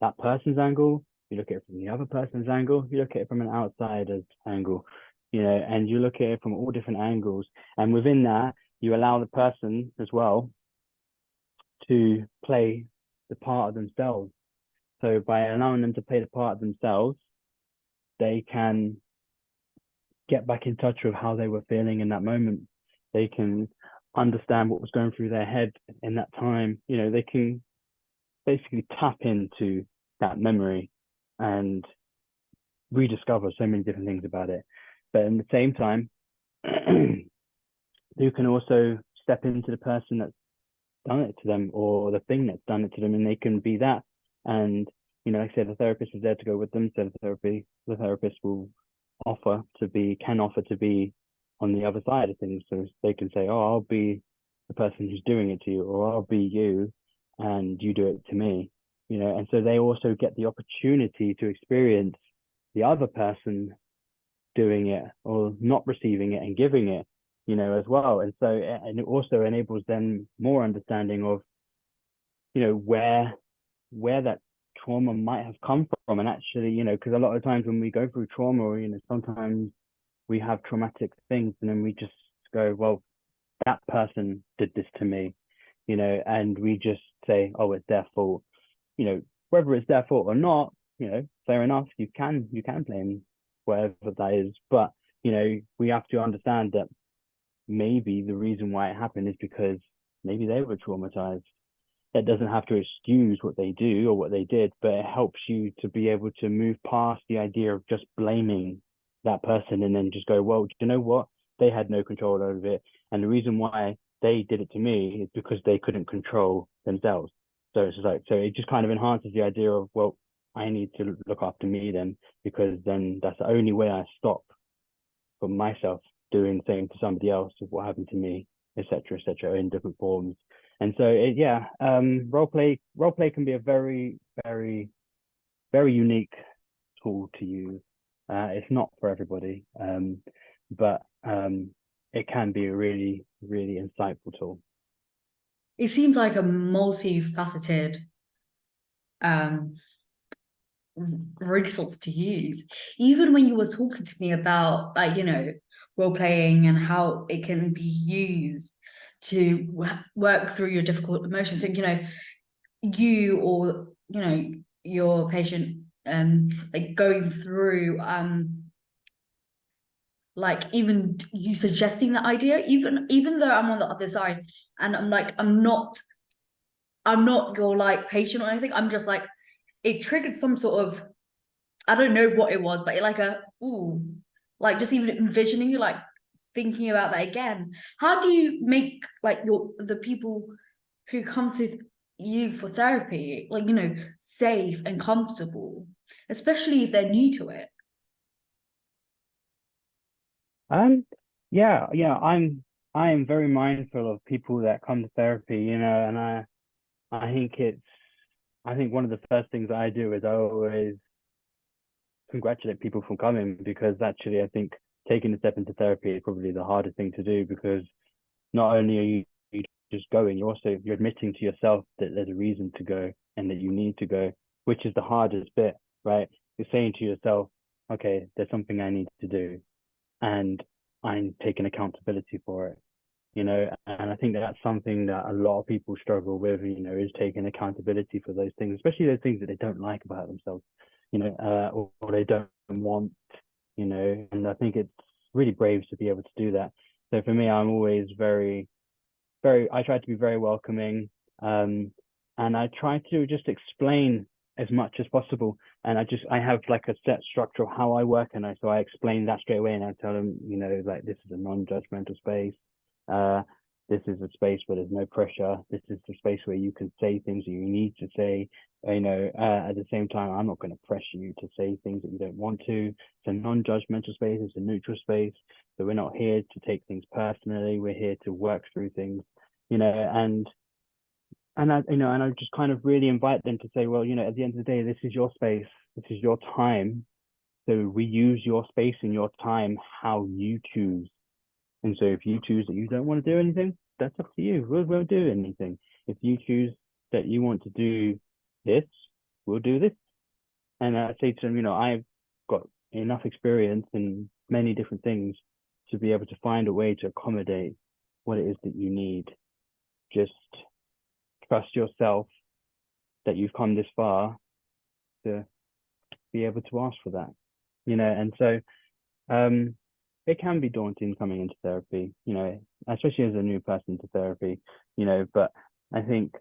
that person's angle, you look at it from the other person's angle, you look at it from an outsider's angle, you know, and you look at it from all different angles. And within that, you allow the person as well to play the part of themselves. So by allowing them to play the part of themselves, they can get back in touch with how they were feeling in that moment. They can understand what was going through their head in that time. You know, they can basically tap into that memory and rediscover so many different things about it. But in the same time, you can also step into the person that's done it to them or the thing that's done it to them, and they can be that. And you know, like I said, the therapist is there to go with them. So the therapist will can offer to be on the other side of things. So they can say, "Oh, I'll be the person who's doing it to you," or "I'll be you, and you do it to me." You know, and so they also get the opportunity to experience the other person doing it or not receiving it and giving it, you know, as well. And so, and it also enables them more understanding of, you know, where that trauma might have come from. And actually, you know, because a lot of times when we go through trauma, or, you know, sometimes we have traumatic things and then we just go, well, that person did this to me, you know, and we just say, oh, it's their fault, you know, whether it's their fault or not, you know, fair enough, you can blame whatever that is, but you know, we have to understand that maybe the reason why it happened is because maybe they were traumatized. That doesn't have to excuse what they do or what they did, but it helps you to be able to move past the idea of just blaming that person and then just go, well, do you know what? They had no control over it. And the reason why they did it to me is because they couldn't control themselves. So it's just like, so it just kind of enhances the idea of, well, I need to look after me then, because then that's the only way I stop from myself doing the same to somebody else of what happened to me, etc., in different forms. And so yeah, role play can be a very, very, very unique tool to use. It's not for everybody, but it can be a really, really insightful tool. It seems like a multifaceted um resource to use. Even when you were talking to me about like, role playing and how it can be used to work through your difficult emotions, and you or your patient like going through like even you suggesting the idea, even though I'm on the other side and I'm like I'm not your like patient or anything, I'm just like it triggered some sort of, I don't know what it was, but it like like just even envisioning you like thinking about that again. How do you make like the people who come to you for therapy like safe and comfortable, especially if they're new to it? Um, yeah, I am very mindful of people that come to therapy, you know, and I think I think one of the first things I do is I always congratulate people for coming, because actually I think taking a step into therapy is probably the hardest thing to do, because not only are you just going, you're admitting to yourself that there's a reason to go and that you need to go, which is the hardest bit, right? You're saying to yourself, okay, there's something I need to do, and I'm taking accountability for it, you know. And I think that's something that a lot of people struggle with, you know, is taking accountability for those things, especially those things that they don't like about themselves, or they don't want, and I think it's really brave to be able to do that. So for me, I'm always I try to be very welcoming, and I try to just explain as much as possible. And I have like a set structure of how I work, and I explain that straight away, and I tell them, like, this is a non-judgmental space. This is a space where there's no pressure. This is the space where you can say things that you need to say. At the same time, I'm not going to pressure you to say things that you don't want to. It's a non-judgmental space. It's a neutral space. So we're not here to take things personally. We're here to work through things, and I just kind of really invite them to say, well, at the end of the day, this is your space. This is your time. So we use your space and your time how you choose. And so if you choose that you don't want to do anything, that's up to you. We won't do anything. If you choose that you want to do this, we'll do this. And I say to them, I've got enough experience in many different things to be able to find a way to accommodate what it is that you need. Just trust yourself that you've come this far to be able to ask for that. And so it can be daunting coming into therapy, especially as a new person to therapy, but I think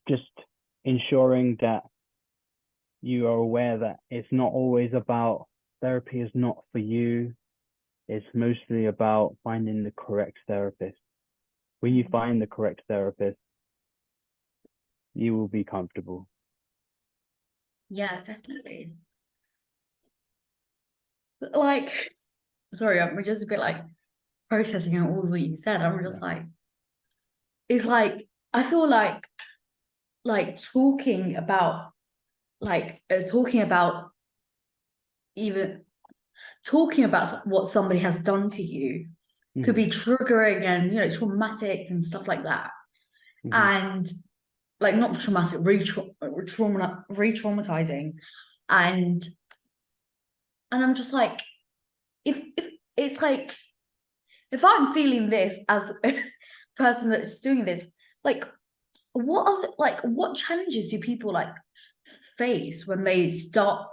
just ensuring that you are aware that it's not always about therapy is not for you. It's mostly about finding the correct therapist. When you find the correct therapist, you will be comfortable. Yeah, definitely. Like, sorry, I'm just a bit like processing all what you said. I'm just like, it's like I feel like talking about even talking about what somebody has done to you could be triggering and traumatic and stuff like that. And like not traumatic, re-traumatizing. And I'm just like, if it's like, if I'm feeling this as a person that's doing this, like what challenges do people like face when they start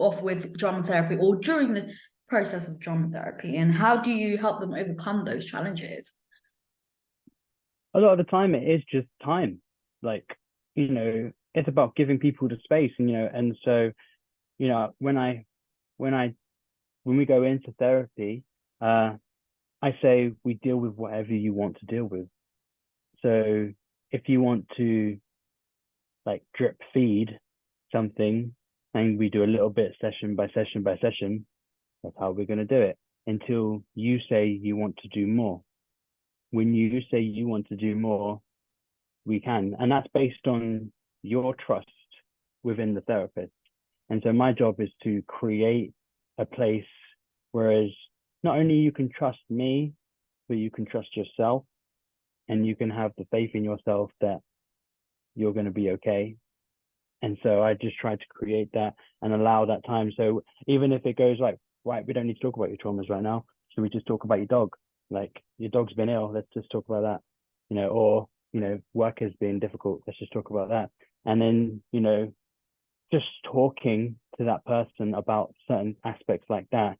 off with drama therapy or during the process of drama therapy, and how do you help them overcome those challenges? A lot of the time it is just time. Like, it's about giving people the space, and so, when we go into therapy, I say we deal with whatever you want to deal with. So if you want to like drip feed something, and we do a little bit session by session by session, that's how we're going to do it until you say you want to do more. When you say you want to do more, we can. And that's based on your trust within the therapist. And so my job is to create a place whereas not only you can trust me, but you can trust yourself, and you can have the faith in yourself that you're going to be okay. And so I just try to create that and allow that time. So even if it goes like, right, we don't need to talk about your traumas right now. So we just talk about your dog. Like, your dog's been ill. Let's just talk about that, or, work has been difficult. Let's just talk about that. And then, just talking to that person about certain aspects like that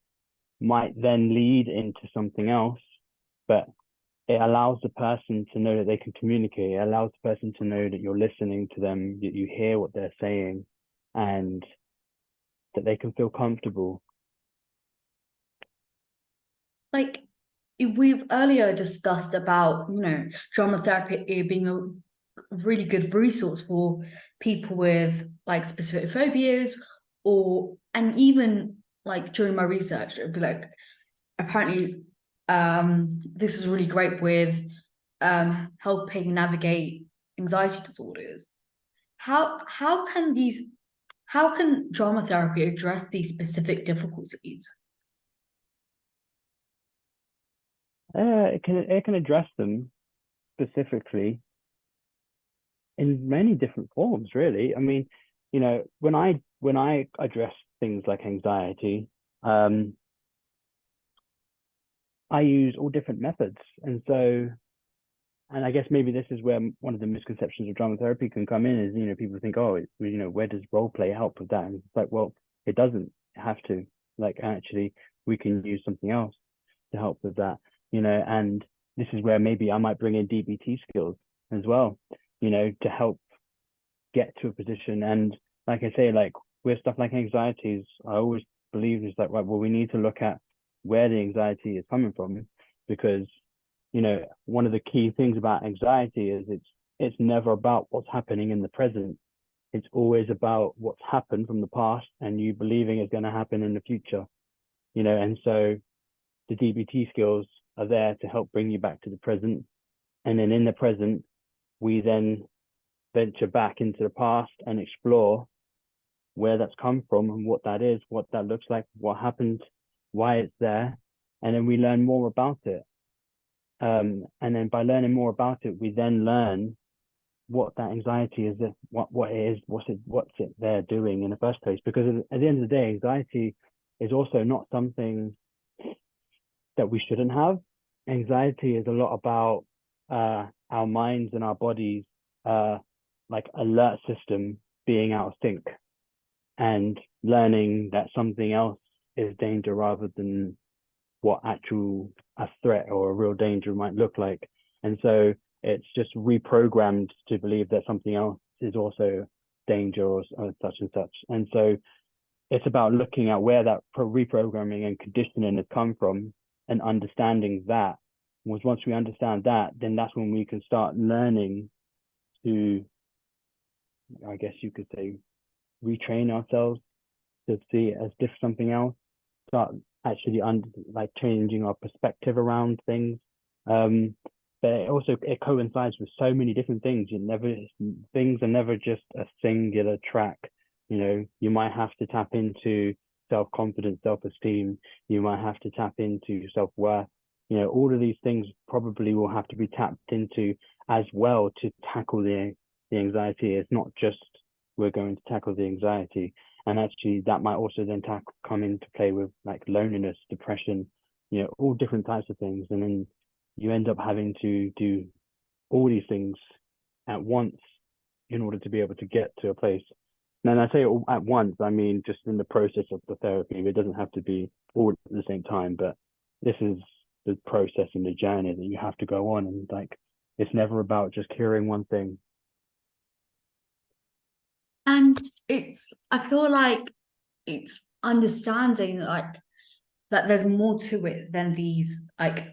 might then lead into something else, but it allows the person to know that they can communicate. It allows the person to know that you're listening to them, that you hear what they're saying, and that they can feel comfortable. Like, we've earlier discussed about, drama therapy being a really good resource for people with like specific phobias, and even like during my research, it'd be like, apparently this is really great with helping navigate anxiety disorders. How can drama therapy address these specific difficulties? It can address them specifically in many different forms, really. I mean, when I address things like anxiety, I use all different methods. And so and I guess maybe this is where one of the misconceptions of drama therapy can come in is, people think, oh, where does role play help with that? And it's like, well, it doesn't have to. Like, actually, we can use something else to help with that, and this is where maybe I might bring in DBT skills as well, to help get to a position. And like I say, like with stuff like anxieties, I always believe is that, right, well, we need to look at where the anxiety is coming from, because one of the key things about anxiety is it's never about what's happening in the present. It's always about what's happened from the past and you believing it's going to happen in the future, and so the DBT skills are there to help bring you back to the present. And then in the present, we then venture back into the past and explore where that's come from and what that is, what that looks like, what happened, why it's there. And then we learn more about it. And then by learning more about it, we then learn what that anxiety is, what it is, what's it there doing in the first place. Because at the end of the day, anxiety is also not something that we shouldn't have. Anxiety is a lot about our minds and our bodies, like alert system being out of sync, and learning that something else is danger rather than what actual a threat or a real danger might look like. And so it's just reprogrammed to believe that something else is also danger or such and such. And so it's about looking at where that reprogramming and conditioning has come from and understanding that. Once we understand that, then that's when we can start learning to, I guess you could say, retrain ourselves to see it as something else, start actually like changing our perspective around things. But it coincides with so many different things. Things are never just a singular track. You might have to tap into self-confidence, self-esteem. You might have to tap into self-worth. All of these things probably will have to be tapped into as well to tackle the anxiety. It's not just we're going to tackle the anxiety. And actually that might also then come into play with like loneliness, depression, all different types of things. And then you end up having to do all these things at once in order to be able to get to a place. And I say all at once, I mean just in the process of the therapy. It doesn't have to be all at the same time, but this is the process and the journey that you have to go on. And like, it's never about just curing one thing. And I feel like it's understanding like that there's more to it than these, like,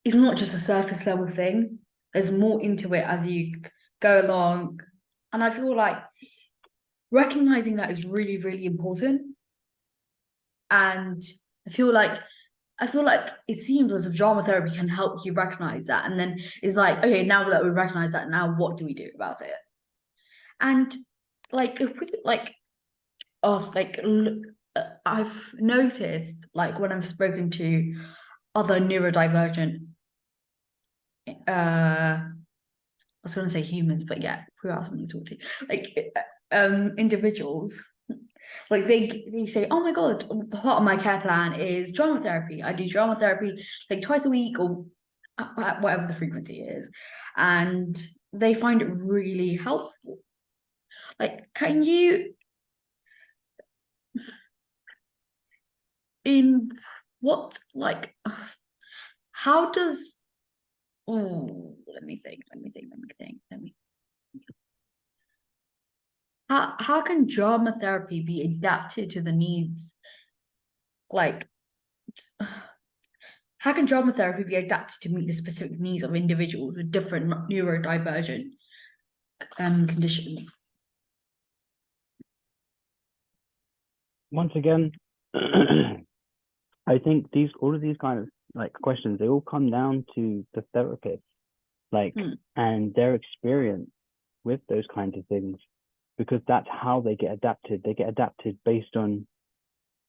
it's not just a surface level thing. There's more into it as you go along. And I feel like recognizing that is really, really important. And I feel like it seems as if drama therapy can help you recognize that. And then it's like, okay, now that we recognize that, now what do we do about it? And like if we like ask, like I've noticed, like when I've spoken to other neurodivergent I was going to say humans, but yeah, who else am I talking to? Like individuals, like they say, oh my god, part of my care plan is drama therapy. I do drama therapy like twice a week or whatever the frequency is, and they find it really helpful. Like, can you in what like how does oh let me think how can drama therapy be adapted to the needs, like how can drama therapy be adapted to meet the specific needs of individuals with different neurodivergent conditions? Once again, I think all of these kind of like questions, they all come down to the therapist, like, and their experience with those kinds of things, because that's how they get adapted. They get adapted based on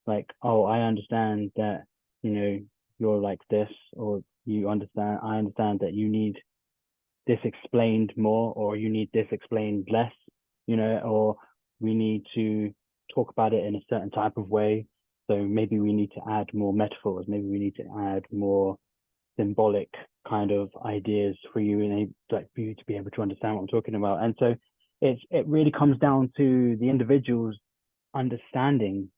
like, oh, I understand that, you're like this, or I understand that you need this explained more, or you need this explained less, or we need to talk about it in a certain type of way. So maybe we need to add more metaphors, maybe we need to add more symbolic kind of ideas for you and like for you to be able to understand what I'm talking about. And so it really comes down to the individual's understanding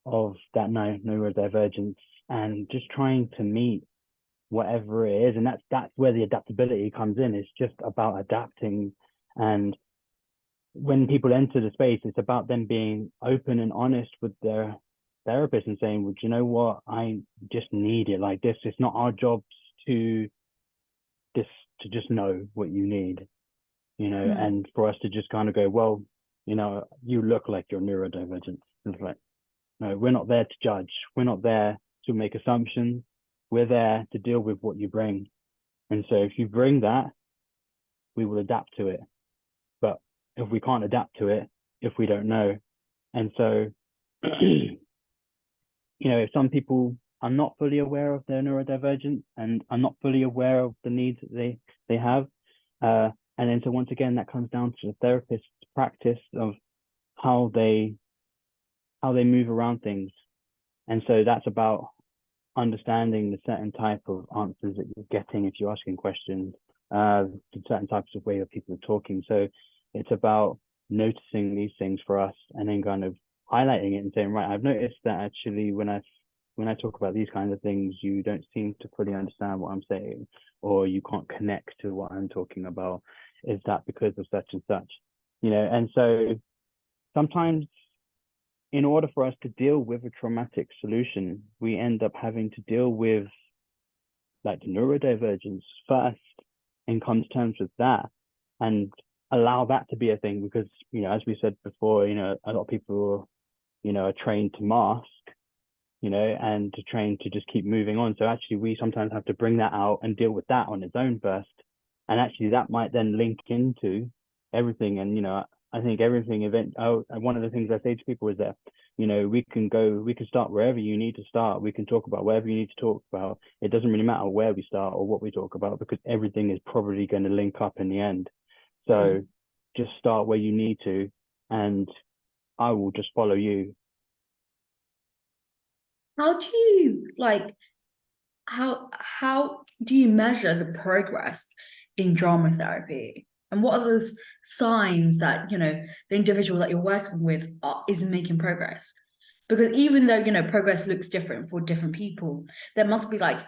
of that neurodivergence and just trying to meet whatever it is. And that's where the adaptability comes in. It's just about adapting. And when people enter the space, it's about them being open and honest with their therapist and saying, well, do you know what? I just need it like this. It's not our jobs to just know what you need, and for us to just kind of go, well, you look like you're neurodivergent. It's like, no, we're not there to judge. We're not there to make assumptions. We're there to deal with what you bring. And so if you bring that, we will adapt to it. But if we can't adapt to it, if we don't know. And so, if some people are not fully aware of their neurodivergence and are not fully aware of the needs that they have, and then so once again, that comes down to the therapist's practice of how they move around things. And so that's about understanding the certain type of answers that you're getting if you're asking questions, the certain types of way that people are talking. So it's about noticing these things for us and then kind of highlighting it and saying, right, I've noticed that actually when I talk about these kinds of things, you don't seem to fully understand what I'm saying, or you can't connect to what I'm talking about. Is that because of such and such? And so sometimes in order for us to deal with a traumatic solution, we end up having to deal with like the neurodivergence first and come to terms with that and allow that to be a thing, because, as we said before, a lot of people, are trained to mask, and to train to just keep moving on. So actually we sometimes have to bring that out and deal with that on its own first. And actually that might then link into everything. And, I think one of the things I say to people is that, we can start wherever you need to start. We can talk about wherever you need to talk about. It doesn't really matter where we start or what we talk about, because everything is probably going to link up in the end. So just start where you need to, and I will just follow you. How do you how do you measure the progress in drama therapy? And what are those signs that, the individual that you're working with is making progress? Because even though, progress looks different for different people, there must be like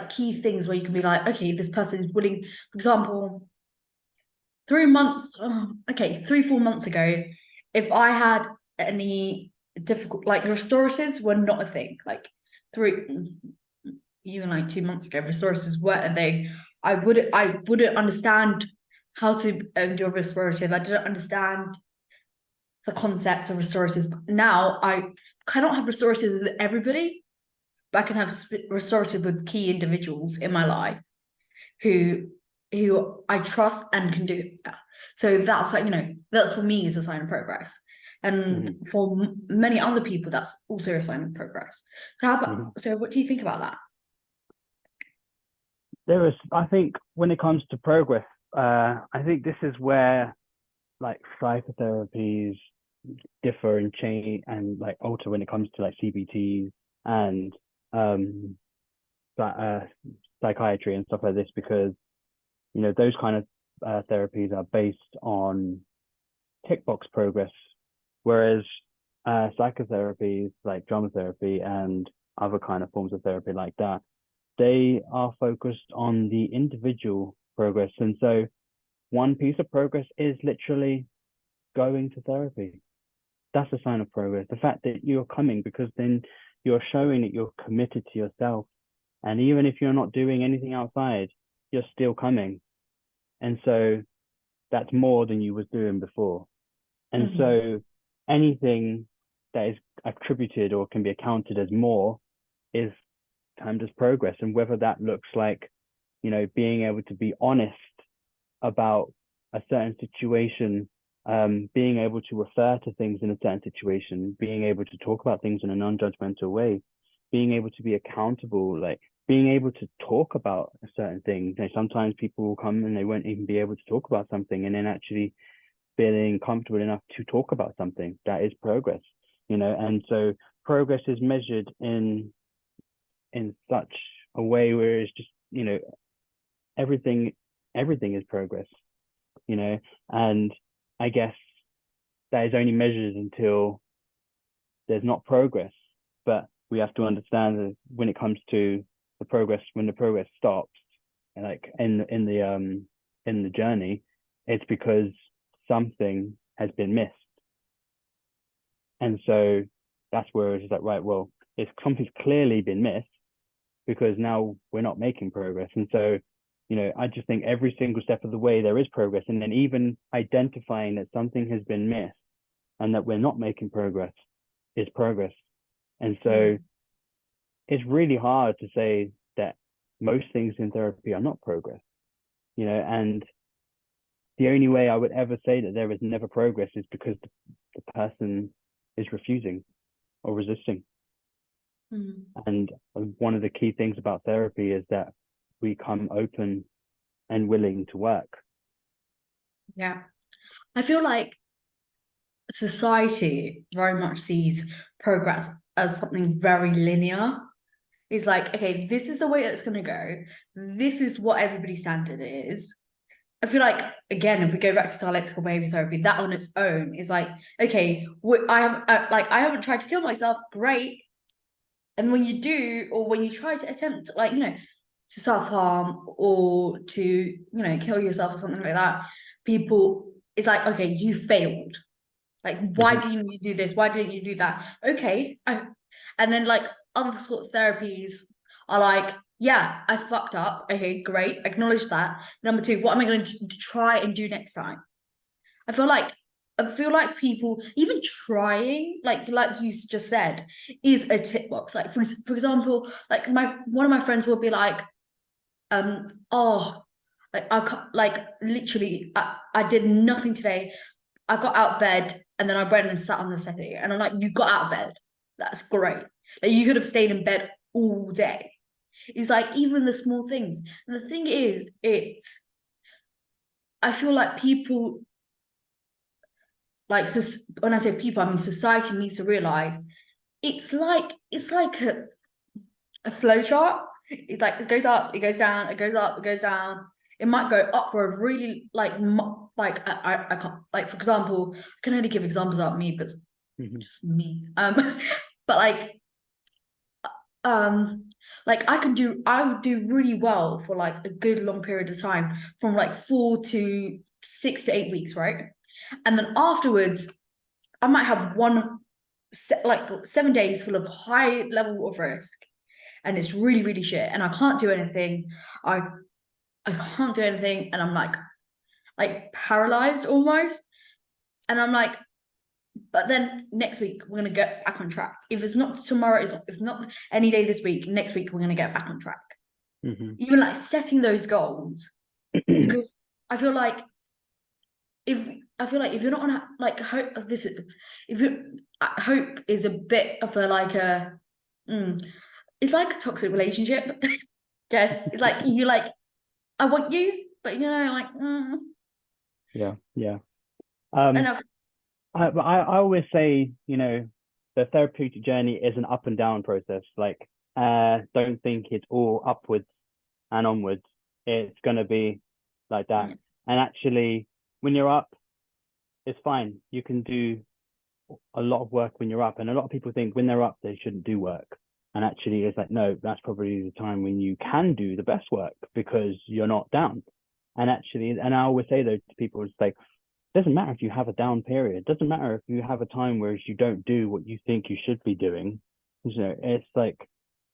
key things where you can be like, okay, this person is willing, for example, 3 4 months ago, if I had any difficult, like restoratives were not a thing. Like even like 2 months ago, restoratives weren't a thing. I wouldn't understand how to do a restorative. I didn't understand the concept of restoratives. Now I cannot have restoratives with everybody, but I can have restorative with key individuals in my life who I trust and can do that. So that's that's for me is a sign of progress. And for many other people, that's also a sign of progress. So what do you think about that? I think when it comes to progress, I think this is where like psychotherapies differ and change and like alter when it comes to like CBTs and psychiatry and stuff like this, because those kind of therapies are based on tick box progress, whereas psychotherapies like drama therapy and other kind of forms of therapy like that, they are focused on the individual progress. And so one piece of progress is literally going to therapy. That's a sign of progress. The fact that you're coming, because then you're showing that you're committed to yourself. And even if you're not doing anything outside, you're still coming. And so that's more than you was doing before. And so anything that is attributed or can be accounted as more is timed as progress. And whether that looks like, being able to be honest about a certain situation, being able to refer to things in a certain situation, being able to talk about things in a non-judgmental way, being able to be accountable, like being able to talk about a certain thing. Sometimes people will come and they won't even be able to talk about something, and then actually feeling comfortable enough to talk about something, that is progress. And so progress is measured in such a way where it's just everything is progress, you know, and I guess that is only measured until there's not progress. But we have to understand that when it comes to the progress, when the progress stops, and like in the journey, it's because something has been missed. And so that's where it's like, right, well, if something's clearly been missed, because now we're not making progress. And so, you know, I just think every single step of the way there is progress. And then even identifying that something has been missed and that we're not making progress is progress. And so it's really hard to say that most things in therapy are not progress, you know, and the only way I would ever say that there is never progress is because the person is refusing or resisting. And one of the key things about therapy is that we come open and willing to work. Yeah. I feel like society very much sees progress as something very linear. It's like, okay, this is the way it's going to go. This is what everybody's standard is. I feel like, again, if we go back to dialectical behavior therapy, that on its own is like, okay, I haven't tried to kill myself, great. And when you do, or when you try to attempt, like, you know, to self-harm or to, you know, kill yourself or something like that, people, it's like, okay, you failed. Like, why didn't you do this? Why didn't you do that? Okay. And then, like, other sort of therapies are like, yeah, I fucked up. Okay, great. Acknowledge that. Number two, what am I going to try and do next time? I feel like people even trying, like you just said, is a tick box. Like for example, like one of my friends will be like, oh, like I can't, like literally, I did nothing today. I got out of bed and then I went and sat on the settee, and I'm like, you got out of bed. That's great. Like you could have stayed in bed all day. It's like even the small things. And the thing is, I feel like people, like, when I say people, I mean society needs to realize it's like a flow chart. It's like it goes up, it goes down, it goes up, it goes down. It might go up for a really like I can't, like, for example, I can only give examples out of me, but just me. But like I would do really well for like a good long period of time, from like 4 to 6 to 8 weeks, right? And then afterwards, I might have like 7 days full of high level of risk, and it's really, really shit. And I can't do anything. I can't do anything, and I'm like paralyzed almost. And I'm like, but then next week we're gonna get back on track. If it's not tomorrow, if not any day this week, next week we're gonna get back on track. Even like setting those goals, because I feel like if you're not gonna like hope this is if you hope is a bit of a like a it's like a toxic relationship. Yes, it's like you like I want you, but you know like yeah. enough. But I always say, you know, the therapeutic journey is an up and down process. Like, don't think it's all upwards and onwards. It's gonna be like that. And actually, when you're up, it's fine. You can do a lot of work when you're up. And a lot of people think when they're up, they shouldn't do work. And actually, it's like, no, that's probably the time when you can do the best work because you're not down. And actually, and I always say though to people, it's like, doesn't matter if you have a down period. It doesn't matter if you have a time where you don't do what you think you should be doing. You know, it's like,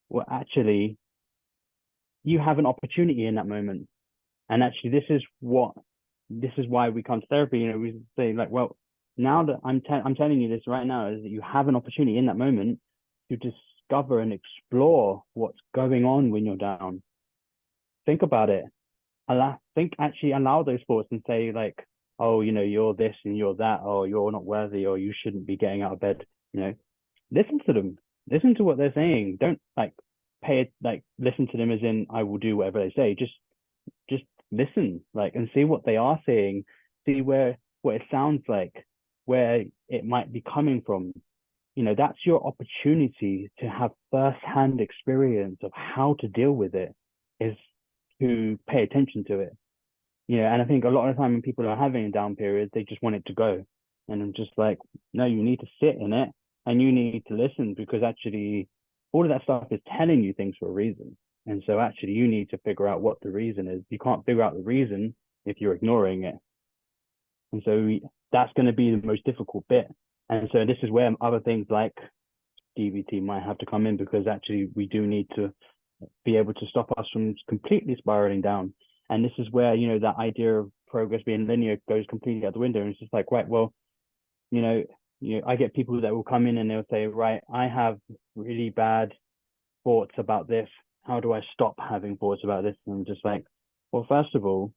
well, actually, you have an opportunity in that moment. And actually, this is why we come to therapy. You know, we say like, well, now that I'm telling you this right now, is that you have an opportunity in that moment to discover and explore what's going on when you're down. Think about it. Actually allow those thoughts and say like, oh, you know, you're this and you're that, or you're not worthy, or you shouldn't be getting out of bed. You know, listen to them. Listen to what they're saying. Don't like listen to them as in I will do whatever they say. Just listen, like, and see what they are saying. See what it sounds like, where it might be coming from. You know, that's your opportunity to have first-hand experience of how to deal with it. Is to pay attention to it. And I think a lot of the time when people are having a down period, they just want it to go. And I'm just like, no, you need to sit in it and you need to listen, because actually all of that stuff is telling you things for a reason. And so actually you need to figure out what the reason is. You can't figure out the reason if you're ignoring it. And so that's going to be the most difficult bit. And so this is where other things like DBT might have to come in, because actually we do need to be able to stop us from completely spiraling down. And this is where, that idea of progress being linear goes completely out the window. And it's just like, right, well, I get people that will come in and they'll say, right, I have really bad thoughts about this. How do I stop having thoughts about this? And I'm just like, well, first of all,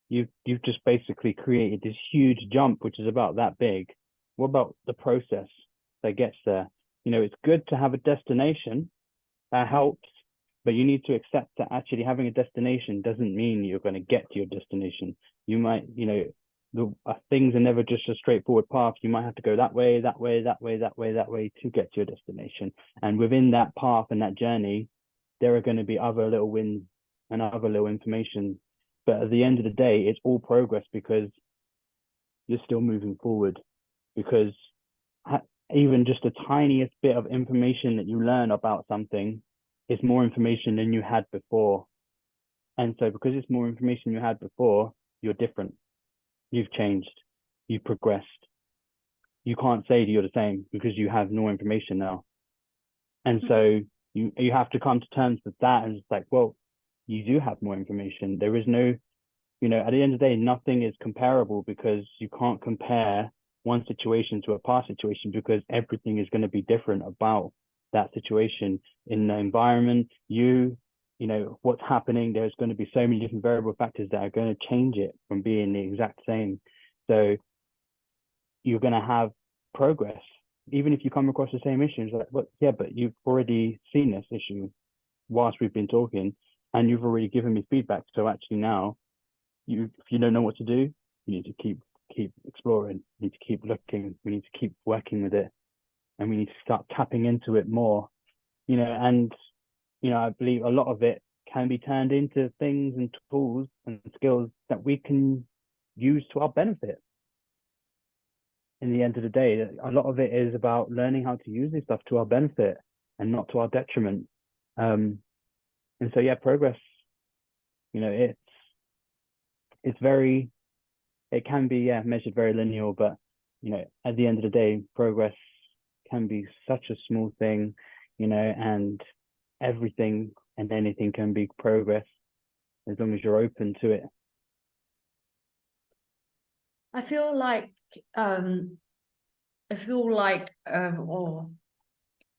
you've just basically created this huge jump, which is about that big. What about the process that gets there? It's good to have a destination that helps, but you need to accept that actually having a destination doesn't mean you're going to get to your destination. You might, things are never just a straightforward path. You might have to go that way, that way, that way, that way, that way to get to your destination. And within that path and that journey, there are going to be other little wins and other little information. But at the end of the day, it's all progress, because you're still moving forward. Because even just the tiniest bit of information that you learn about something is more information than you had before. And so because it's more information you had before, you're different. You've changed. You've progressed. You can't say that you're the same because you have more information now. And so you have to come to terms with that. And it's like, well, you do have more information. There is no, at the end of the day, nothing is comparable, because you can't compare one situation to a past situation, because everything is going to be different about that situation in the environment, what's happening. There's going to be so many different variable factors that are going to change it from being the exact same. So you're going to have progress, even if you come across the same issue. It's like, well, yeah, but you've already seen this issue whilst we've been talking, and you've already given me feedback. So actually now, if you don't know what to do, you need to keep exploring. You need to keep looking. We need to keep working with it, and we need to start tapping into it more. And I believe a lot of it can be turned into things and tools and skills that we can use to our benefit. In the end of the day, a lot of it is about learning how to use this stuff to our benefit and not to our detriment. And so, yeah, progress, it can be, measured very linear, but, at the end of the day, progress can be such a small thing, and everything and anything can be progress as long as you're open to it. I feel like oh,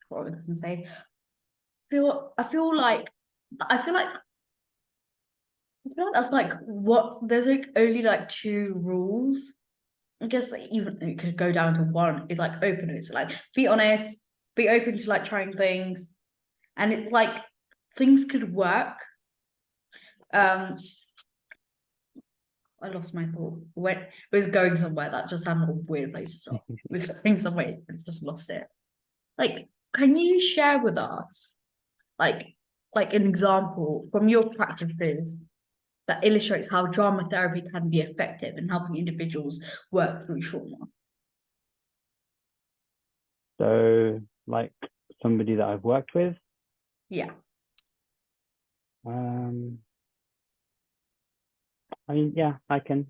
what was I gonna say? I feel like that's like what there's like only like two rules. I guess like even it could go down to one. It's like openness, like be honest, be open to like trying things, and it's like things could work. I lost my thought. When it was going somewhere that just sounded a weird place to stop. It was going somewhere, I just lost it. Like, can you share with us, like an example from your practices that illustrates how drama therapy can be effective in helping individuals work through trauma? So, like somebody that I've worked with? Yeah. I mean, yeah, I can.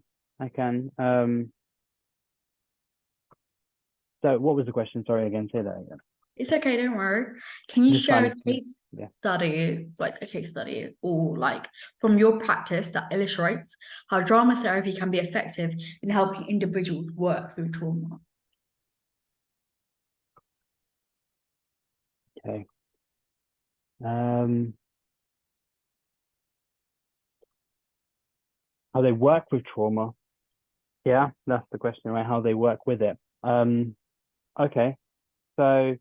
So what was the question? Sorry, again, say that again. It's okay, don't worry. Can you Just share trying a to, case yeah. study, like a case study, or like from your practice that illustrates how drama therapy can be effective in helping individuals work through trauma? Okay. How they work with trauma? Yeah, that's the question, right? How they work with it. Okay. So,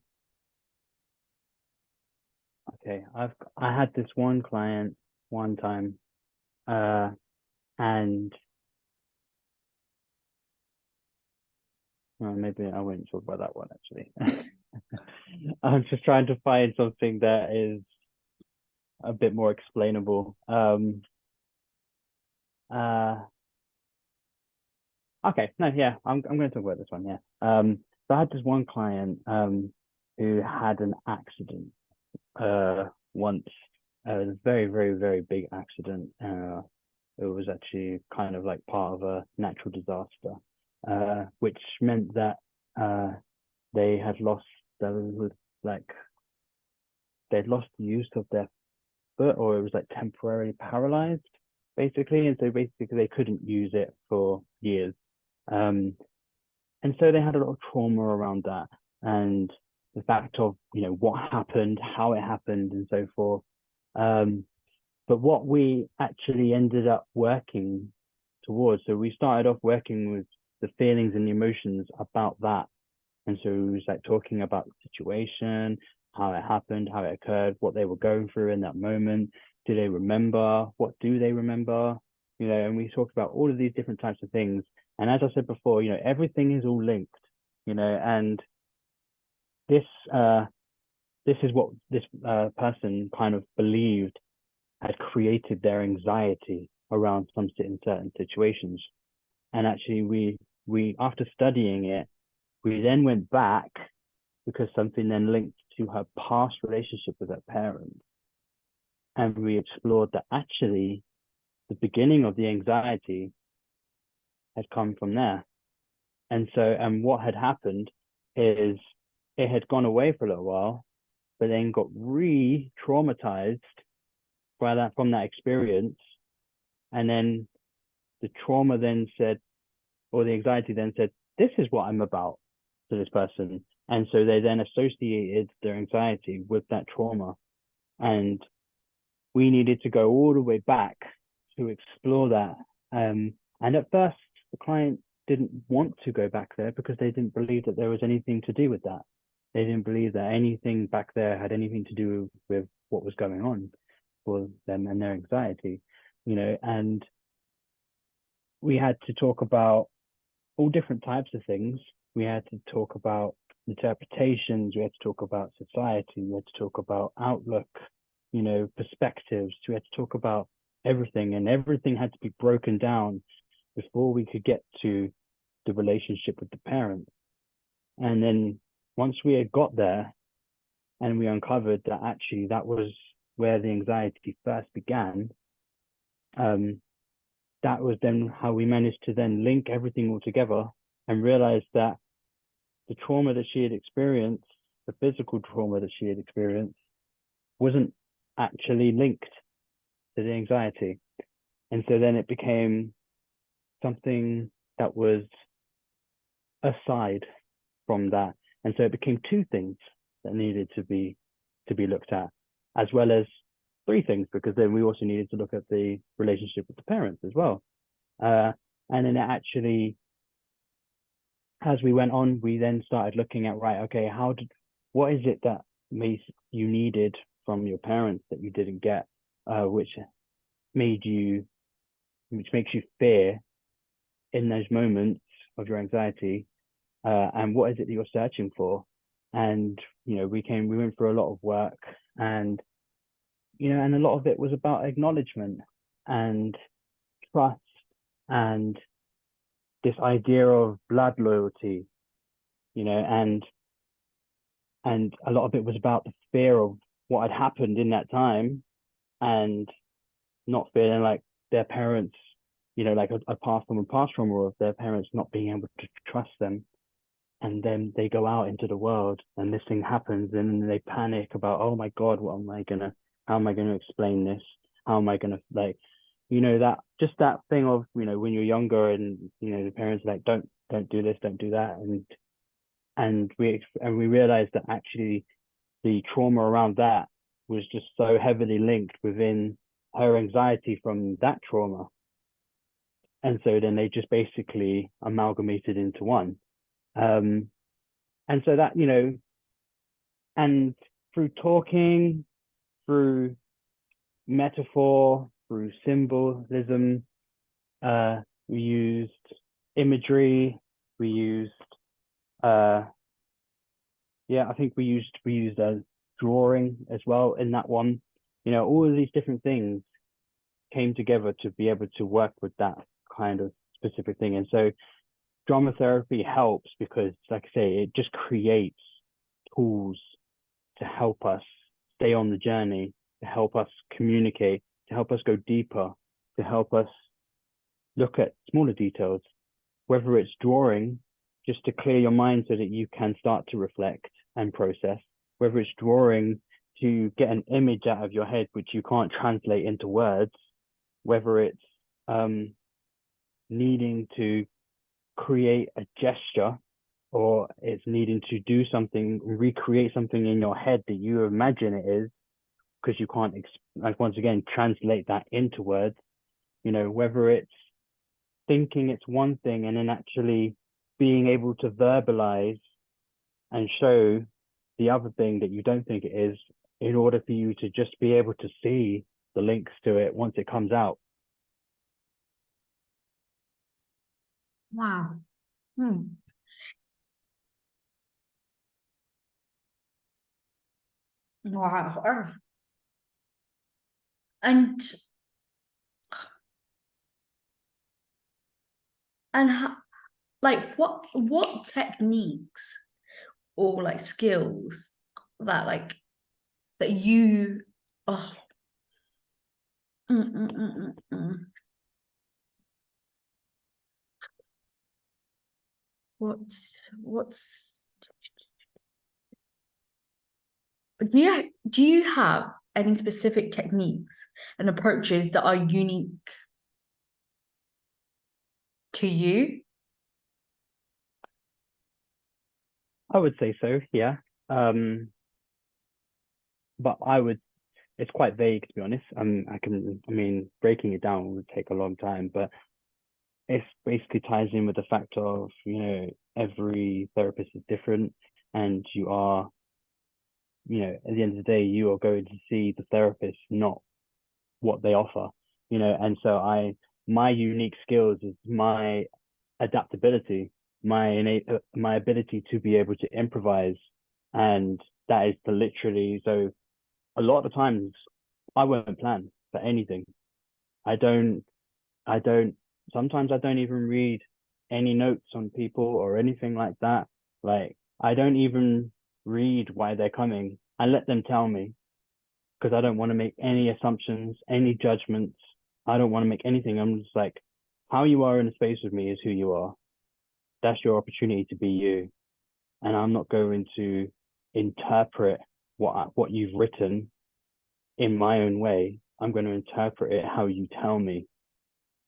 okay, I had this one client one time, and well, maybe I won't talk about that one actually. I'm just trying to find something that is a bit more explainable. Okay, no, yeah, I'm going to talk about this one. Yeah. So I had this one client who had an accident once. It was a very, very, very big accident. It was actually kind of like part of a natural disaster, which meant that they had lost like they'd lost the use of their foot, or it was like temporarily paralyzed, basically, and so basically they couldn't use it for years. And so they had a lot of trauma around that, and the fact of what happened, how it happened, and so forth. But what we actually ended up working towards, so we started off working with the feelings and the emotions about that. And so it was like talking about the situation, how it happened, how it occurred, what they were going through in that moment. Do they remember? What do they remember? And we talked about all of these different types of things. And as I said before, everything is all linked, and this is what this person kind of believed had created their anxiety around some certain situations. And actually we after studying it, we then went back because something then linked to her past relationship with her parents. And we explored that actually the beginning of the anxiety had come from there. And what had happened is it had gone away for a little while, but then got re-traumatized from that experience. And then the trauma then said, or the anxiety then said, this is what I'm about to this person. And so they then associated their anxiety with that trauma. And we needed to go all the way back to explore that. And at first, the client didn't want to go back there because they didn't believe that there was anything to do with that. They didn't believe that anything back there had anything to do with what was going on for them and their anxiety, and we had to talk about all different types of things. We had to talk about interpretations, we had to talk about society, we had to talk about outlook, perspectives. We had to talk about everything, and everything had to be broken down before we could get to the relationship with the parent. And then once we had got there and we uncovered that actually that was where the anxiety first began, that was then how we managed to then link everything all together and realize that the trauma that she had experienced, the physical trauma that she had experienced, wasn't actually linked to the anxiety. And so then it became something that was aside from that. And so it became two things that needed to be looked at, as well as three things, because then we also needed to look at the relationship with the parents as well. And then it actually, as we went on, we then started looking at, right, okay, what is it that you needed from your parents that you didn't get, which makes you fear in those moments of your anxiety, and what is it that you're searching for? And we went through a lot of work, and and a lot of it was about acknowledgement and trust and this idea of blood loyalty, and a lot of it was about the fear of what had happened in that time, and not feeling like their parents, like a past trauma of their parents not being able to trust them. And then they go out into the world and this thing happens, and they panic about, oh my God, how am I gonna explain this? How am I gonna that thing of, when you're younger and, the parents are like, don't do this, don't do that. And we realized that actually the trauma around that was just so heavily linked within her anxiety from that trauma. And so then they just basically amalgamated into one. And so that, and through talking, through metaphor, through symbolism, we used imagery, we used, I think we used a drawing as well in that one, all of these different things came together to be able to work with that kind of specific thing. And so drama therapy helps because, like I say, it just creates tools to help us stay on the journey, to help us communicate, to help us go deeper, to help us look at smaller details, whether it's drawing just to clear your mind so that you can start to reflect and process, whether it's drawing to get an image out of your head which you can't translate into words, whether it's needing to create a gesture, or it's needing to do something, recreate something in your head that you imagine it is, because you can't, like, once again, translate that into words. You know, whether it's thinking it's one thing and then actually being able to verbalize and show the other thing that you don't think it is, in order for you to just be able to see the links to it once it comes out. Wow. Wow. And how, like, what techniques or like skills that like that you oh mm, mm, mm, mm, mm. What's do you have any specific techniques and approaches that are unique to you? I would say so, yeah. But it's quite vague, to be honest. I mean, breaking it down would take a long time, but it basically ties in with the fact of, you know, every therapist is different, and you are, you know, at the end of the day, you are going to see the therapist, not what they offer, you know. And so my unique skills is my adaptability, my ability to be able to improvise, and that is to literally, so a lot of the times I won't plan for anything. I don't, I don't, sometimes I don't even read any notes on people or anything like that. Like, I don't even read why they're coming. I let them tell me, because I don't want to make any assumptions, any judgments. I don't want to make anything. I'm just like, how you are in a space with me is who you are. That's your opportunity to be you. And I'm not going to interpret what you've written in my own way. I'm going to interpret it how you tell me.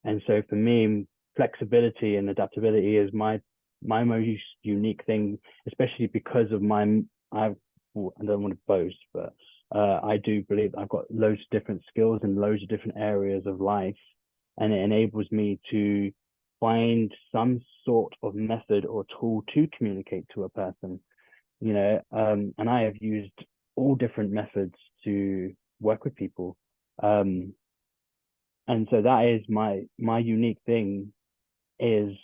And so for me, flexibility and adaptability is my most unique thing, especially because of I don't want to boast, but I do believe I've got loads of different skills in loads of different areas of life, and it enables me to find some sort of method or tool to communicate to a person, you know. And I have used all different methods to work with people. And so that is my unique thing, is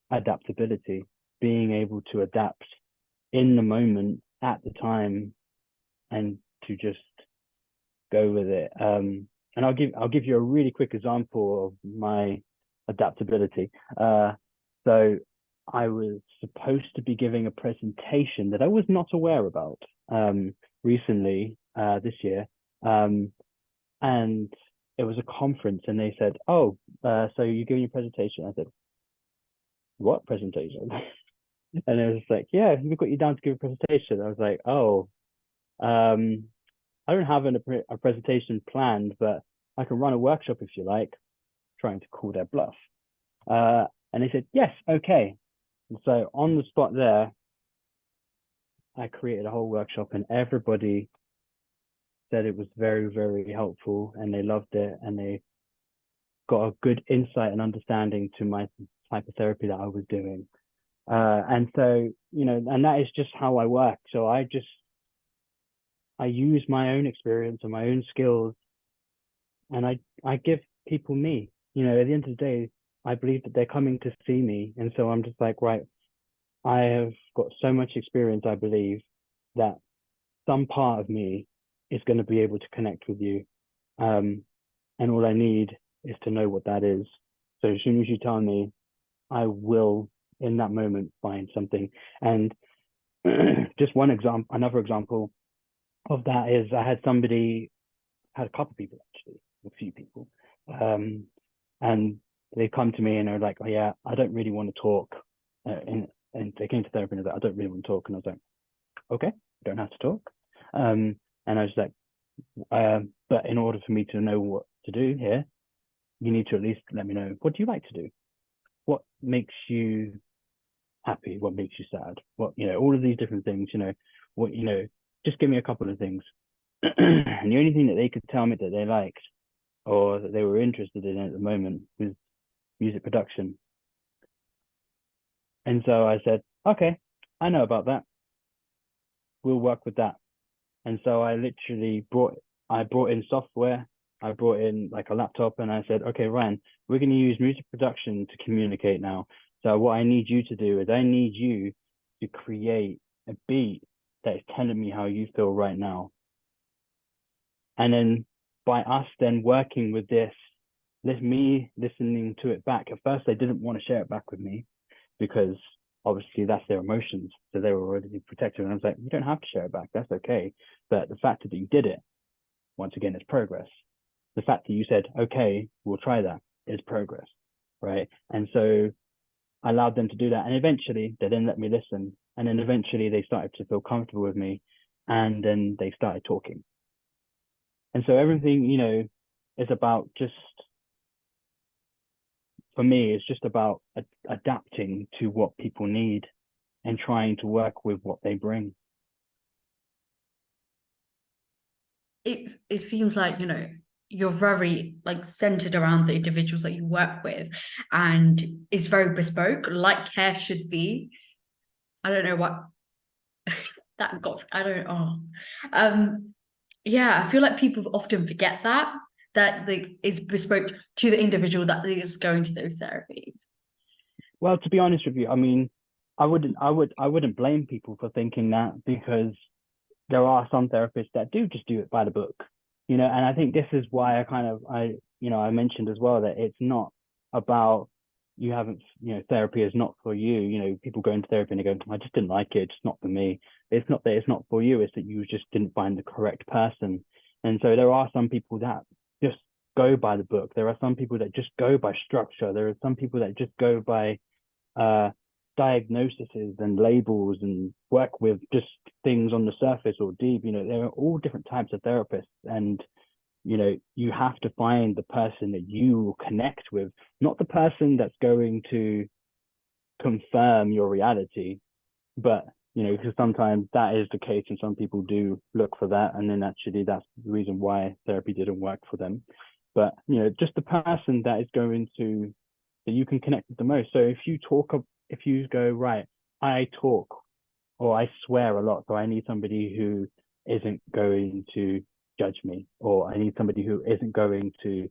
adaptability, being able to adapt in the moment at the time and to just go with it. And I'll give you a really quick example of my adaptability. So I was supposed to be giving a presentation that I was not aware about recently this year. And it was a conference, and they said, "Oh, so you're giving your presentation?" I said, "What presentation?" And it was like, "Yeah, we've got you down to give a presentation." I was like, "Oh, I don't have a presentation planned, but I can run a workshop if you like," trying to call their bluff. And they said, "Yes, okay." And so on the spot there, I created a whole workshop, and everybody said it was very, very helpful, and they loved it, and they got a good insight and understanding to my type of therapy that I was doing. And so, you know, and that is just how I work. So I use my own experience and my own skills, and I give people me. You know, at the end of the day, I believe that they're coming to see me. And so I'm just like, right, I have got so much experience, I believe, that some part of me is going to be able to connect with you. And all I need is to know what that is. So as soon as you tell me, I will in that moment find something. And just another example of that is I had a couple of people actually, a few people, and they come to me and they're like, "Oh yeah, I don't really want to talk," and they came to therapy and they're like, "I don't really want to talk," and I was like, "Okay, you don't have to talk," and I was like, "But in order for me to know what to do here, you need to at least let me know, what do you like to do? What makes you happy? What makes you sad? What, all of these different things, what, just give me a couple of things." And the only thing that they could tell me that they liked or that they were interested in at the moment was music production. And so I said, okay, I know about that. We'll work with that. And so I literally brought in software. I brought in like a laptop and I said, okay, Ryan, we're going to use music production to communicate now. So what I need you to do is I need you to create a beat that is telling me how you feel right now. And then by us then working with this, me listening to it back, at first they didn't want to share it back with me because obviously that's their emotions. So they were already protected. And I was like, you don't have to share it back. That's okay. But the fact that you did it, once again, is progress. The fact that you said, okay, we'll try that, is progress. Right. And so I allowed them to do that. And eventually they then let me listen. And then eventually they started to feel comfortable with me. And then they started talking. And so everything, is about just, for me, it's just about adapting to what people need and trying to work with what they bring. It seems like, you're very like centered around the individuals that you work with, and it's very bespoke, like care should be. I don't know what that got. I don't know. Yeah, I feel like people often forget that it's bespoke to the individual that is going to those therapies. Well, to be honest with you, I mean, I wouldn't blame people for thinking that, because there are some therapists that do just do it by the book, and I think this is why I mentioned as well that it's not about, you haven't, therapy is not for you. People go into therapy and they go, I just didn't like it, it's not for me. It's not that it's not for you, it's that you just didn't find the correct person. And so there are some people that just go by the book. There are some people that just go by structure. There are some people that just go by diagnoses and labels and work with just things on the surface or deep. There are all different types of therapists, and you have to find the person that you connect with, not the person that's going to confirm your reality, but because sometimes that is the case and some people do look for that, and then actually that's the reason why therapy didn't work for them. But just the person that you can connect with the most. So if you go, right, I talk or I swear a lot, so I need somebody who isn't going to judge me, or I need somebody who isn't going to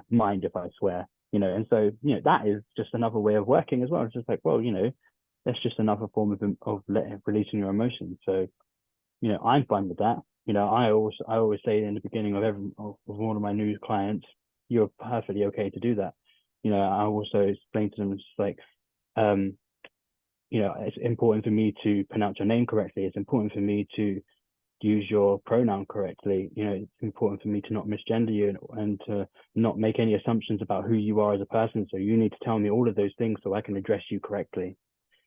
mind if I swear, and so that is just another way of working as well. It's just like, well, that's just another form of releasing your emotions. So I'm fine with that. I always say in the beginning of one of my new clients, you're perfectly okay to do that. I also explain to them, it's like, it's important for me to pronounce your name correctly. It's important for me to use your pronoun correctly. It's important for me to not misgender you and to not make any assumptions about who you are as a person. So you need to tell me all of those things so I can address you correctly.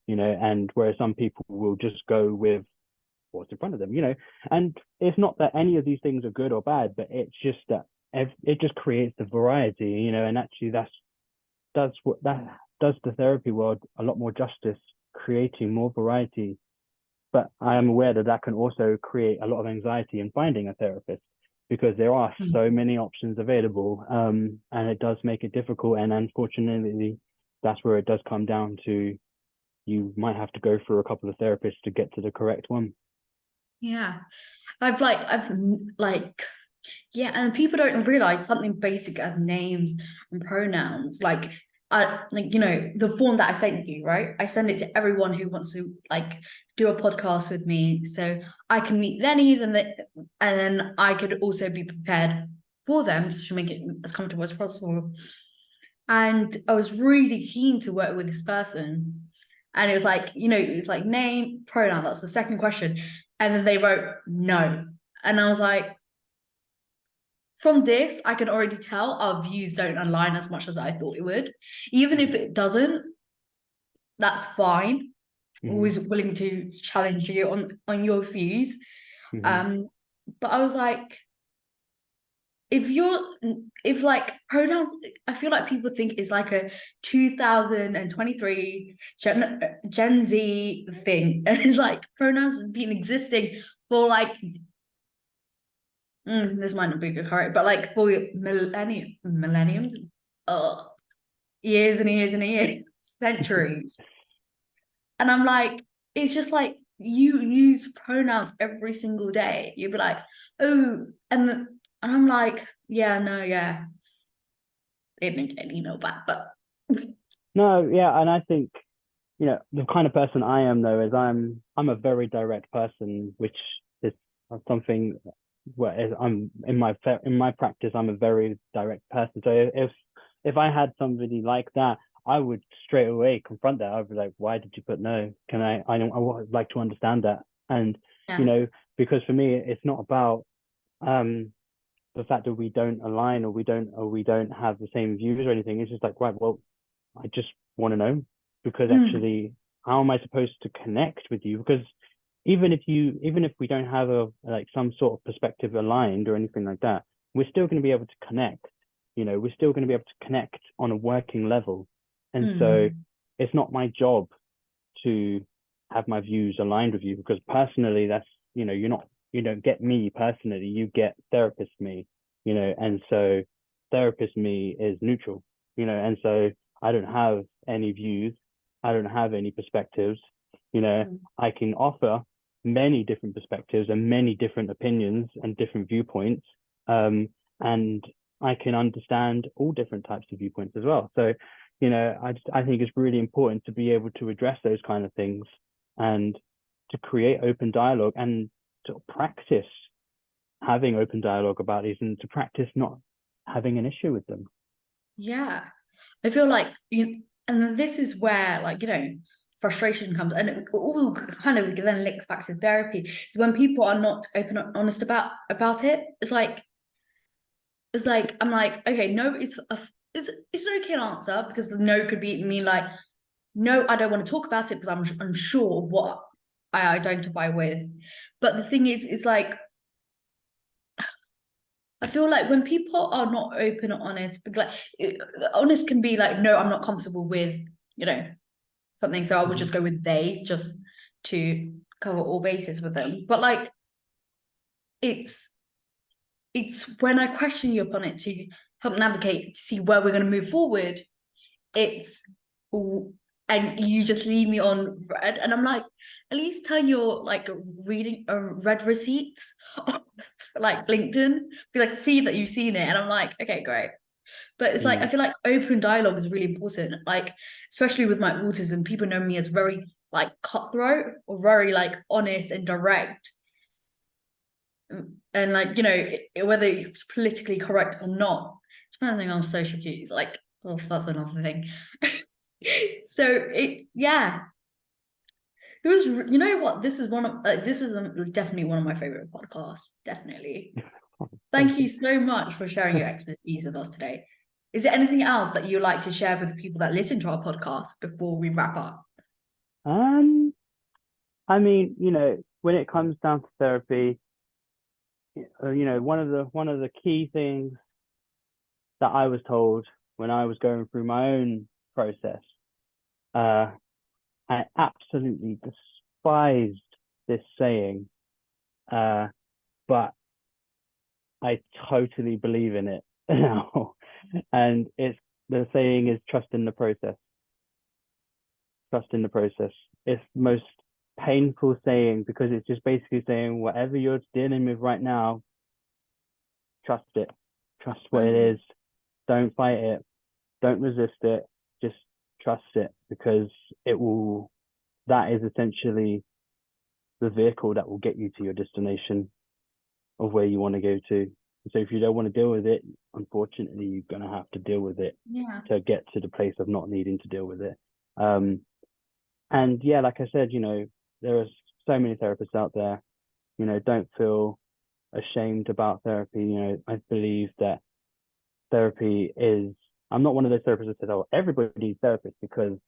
And whereas some people will just go with what's in front of them, and it's not that any of these things are good or bad, but it's just that it just creates the variety, and actually that does the therapy world a lot more justice, creating more variety. But I am aware that can also create a lot of anxiety in finding a therapist, because there are so many options available, and it does make it difficult. And unfortunately, that's where it does come down to, you might have to go through a couple of therapists to get to the correct one. Yeah, I've yeah, and people don't realize something basic as names and pronouns. The form that I sent you, right? I send it to everyone who wants to do a podcast with me, so I can meet their needs, and then I could also be prepared for them to make it as comfortable as possible. And I was really keen to work with this person. And it was like, it's like name, pronoun, that's the second question. And then they wrote no. And I was like, from this, I can already tell our views don't align as much as I thought it would. Even if it doesn't, that's fine. Always willing to challenge you on your views. But I was like, if like pronouns, I feel like people think it's like a 2023 Gen Z thing. And it's like pronouns have been existing for like this might not be correct, but like for millenniums, years and years and years, centuries. And I'm like, it's just like you use pronouns every single day. You'd be like, oh, and I'm like, yeah, no, yeah. They didn't get an email back, but No, yeah, and I think, the kind of person I am though is I'm a very direct person, which is something where I'm in my practice, I'm a very direct person. So if I had somebody like that, I would straight away confront that. I'd be like, why did you put no? I would like to understand that. And yeah. because for me it's not about the fact that we don't align or we don't have the same views or anything. It's just like, right, well, I just want to know, because actually, how am I supposed to connect with you? Because even if we don't have some sort of perspective aligned or anything like that, we're still going to be able to connect. We're still going to be able to connect on a working level. And so it's not my job to have my views aligned with you, because personally, that's, you don't get me personally, you get therapist me, and so therapist me is neutral, and so I don't have any views, I don't have any perspectives, I can offer many different perspectives and many different opinions and different viewpoints, and I can understand all different types of viewpoints as well. So I think it's really important to be able to address those kind of things and to create open dialogue and to practice having open dialogue about these, and to practice not having an issue with them. Yeah. I feel like and this is where frustration comes, and it all kind of then links back to therapy. Is when people are not open and honest about it. It's like I'm like, okay, no, it's an okay answer, because the no could mean like, no, I don't want to talk about it because I'm unsure of what I identify with. But the thing is, it's like I feel like when people are not open or honest, like honest can be like, no, I'm not comfortable with, something, so I would just go with they, just to cover all bases with them. But like it's when I question you upon it to help navigate to see where we're going to move forward. It's and you just leave me on red, and I'm like, at least turn your like reading read receipts off, like LinkedIn, be like, see that you've seen it, and I'm like, okay, great. But it's like I feel like open dialogue is really important, like especially with my autism. People know me as very like cutthroat or very like honest and direct, and like whether it's politically correct or not, depending on social cues, like, oh, that's another thing. So it was, what, this is definitely one of my favorite podcasts, definitely. Thank you so much for sharing your expertise with us today. Is there anything else that you'd like to share with the people that listen to our podcast before we wrap up? I mean, when it comes down to therapy, one of the key things that I was told when I was going through my own process, I absolutely despised this saying, but I totally believe in it now. And the saying is trust in the process. Trust in the process. It's the most painful saying, because it's just basically saying whatever you're dealing with right now, trust it. Trust what it is. Don't fight it. Don't resist it. Just trust it, because that is essentially the vehicle that will get you to your destination of where you want to go to. So if you don't want to deal with it, unfortunately, you're going to have to deal with it Yeah. to get to the place of not needing to deal with it. And yeah, like I said, there are so many therapists out there. Don't feel ashamed about therapy. I believe that therapy is, I'm not one of those therapists that says, oh, everybody needs therapists because,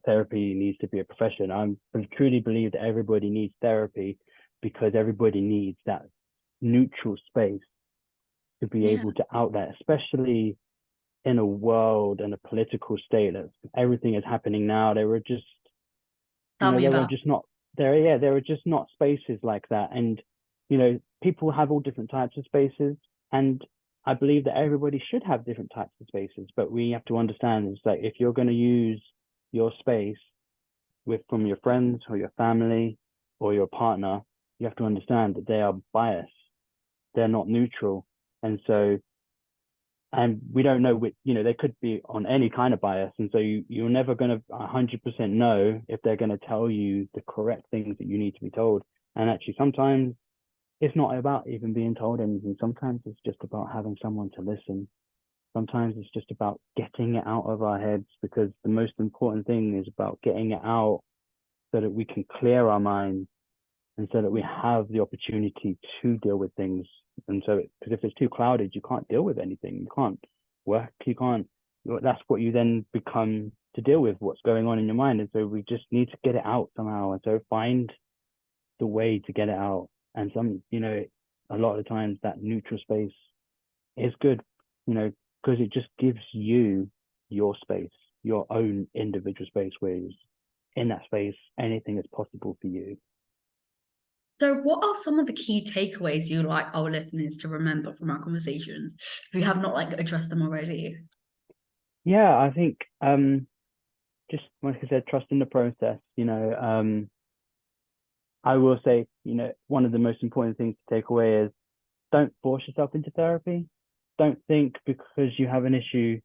therapy needs to be a profession. I truly believe that everybody needs therapy because everybody needs that neutral space to be Yeah. able to outlet, especially in a world and a political state that everything is happening now. There were just, Tell me there were about. just not there. Yeah, there were just not spaces like that. And, people have all different types of spaces. And I believe that everybody should have different types of spaces. But we have to understand is like, if you're going to use your space from your friends or your family or your partner, you have to understand that they are biased. They're not neutral. And so, and we don't know which, they could be on any kind of bias. And so you're never going to 100% know if they're going to tell you the correct things that you need to be told. And actually, sometimes it's not about even being told anything. Sometimes it's just about having someone to listen. Sometimes it's just about getting it out of our heads, because the most important thing is about getting it out so that we can clear our minds and so that we have the opportunity to deal with things. And so, because if it's too clouded, you can't deal with anything. You can't work. You can't. That's what you then become to deal with what's going on in your mind. And so we just need to get it out somehow. And so find the way to get it out. And a lot of the times that neutral space is good, because it just gives you your space, your own individual space, where in that space, anything is possible for you. So, what are some of the key takeaways you like our listeners to remember from our conversations if you have not like addressed them already? Yeah, I think just like I said, trust in the process. I will say, one of the most important things to take away is don't force yourself into therapy. Don't think because you have an issue,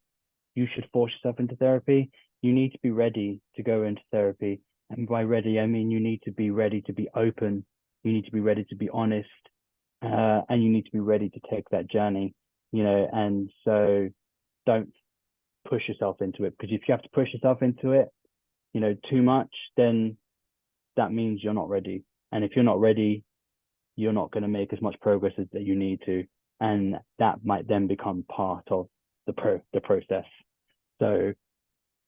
you should force yourself into therapy. You need to be ready to go into therapy. And by ready, I mean you need to be ready to be open. You need to be ready to be honest. And you need to be ready to take that journey, and so don't push yourself into it, because if you have to push yourself into it, too much, then that means you're not ready. And if you're not ready, you're not going to make as much progress as that you need to. And that might then become part of the process. So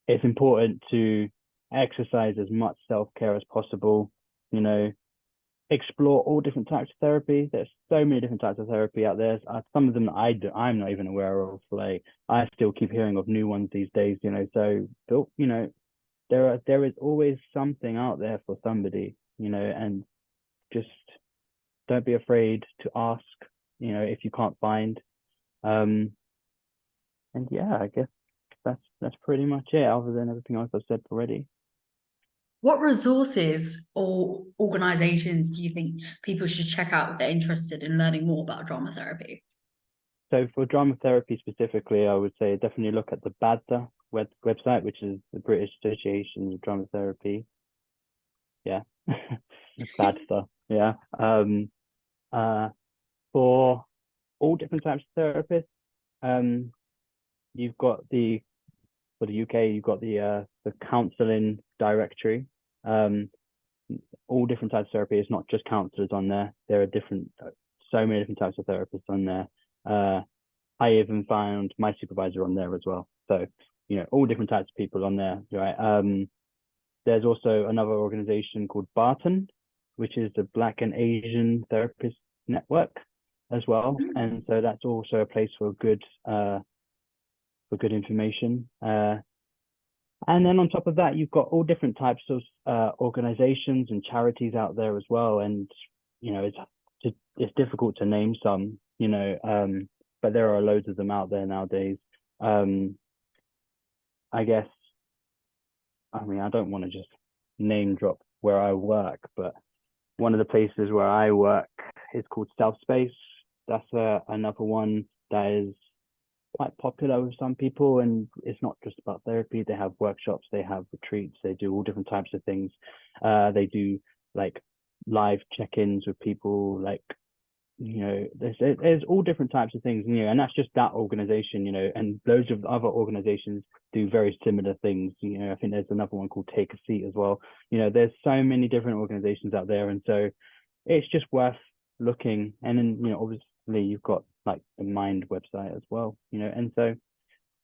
it's important to exercise as much self-care as possible, explore all different types of therapy. There's so many different types of therapy out there. Some of them that I'm not even aware of. Like, I still keep hearing of new ones these days, so, there is always something out there for somebody, and just don't be afraid to ask, if you can't find. And yeah, I guess that's pretty much it, other than everything else I've said already. What resources or organizations do you think people should check out if they're interested in learning more about drama therapy? So for drama therapy specifically, I would say definitely look at the BADTA website, which is the British Association of Drama Therapy. Yeah, BADTA. Yeah. For all different types of therapists, you've got for the UK, you've got the counselling directory. All different types of therapy. It's not just counsellors on there. There are so many different types of therapists on there. I even found my supervisor on there as well. So, all different types of people on there, right? There's also another organization called Barton, which is the Black and Asian Therapist Network as well. And so that's also a place for good information. And then on top of that, you've got all different types of organizations and charities out there as well. And, it's difficult to name some, but there are loads of them out there nowadays. I guess, I mean, I don't want to just name drop where I work, but one of the places where I work is called South Space. That's another one that is quite popular with some people, and it's not just about therapy. They have workshops, they have retreats, they do all different types of things. They do like live check-ins with people, like there's all different types of things, and that's just that organization, and loads of other organizations do very similar things. I think there's another one called Take a Seat as well. There's so many different organizations out there, and so it's just worth looking. And then obviously you've got like the Mind website as well, and so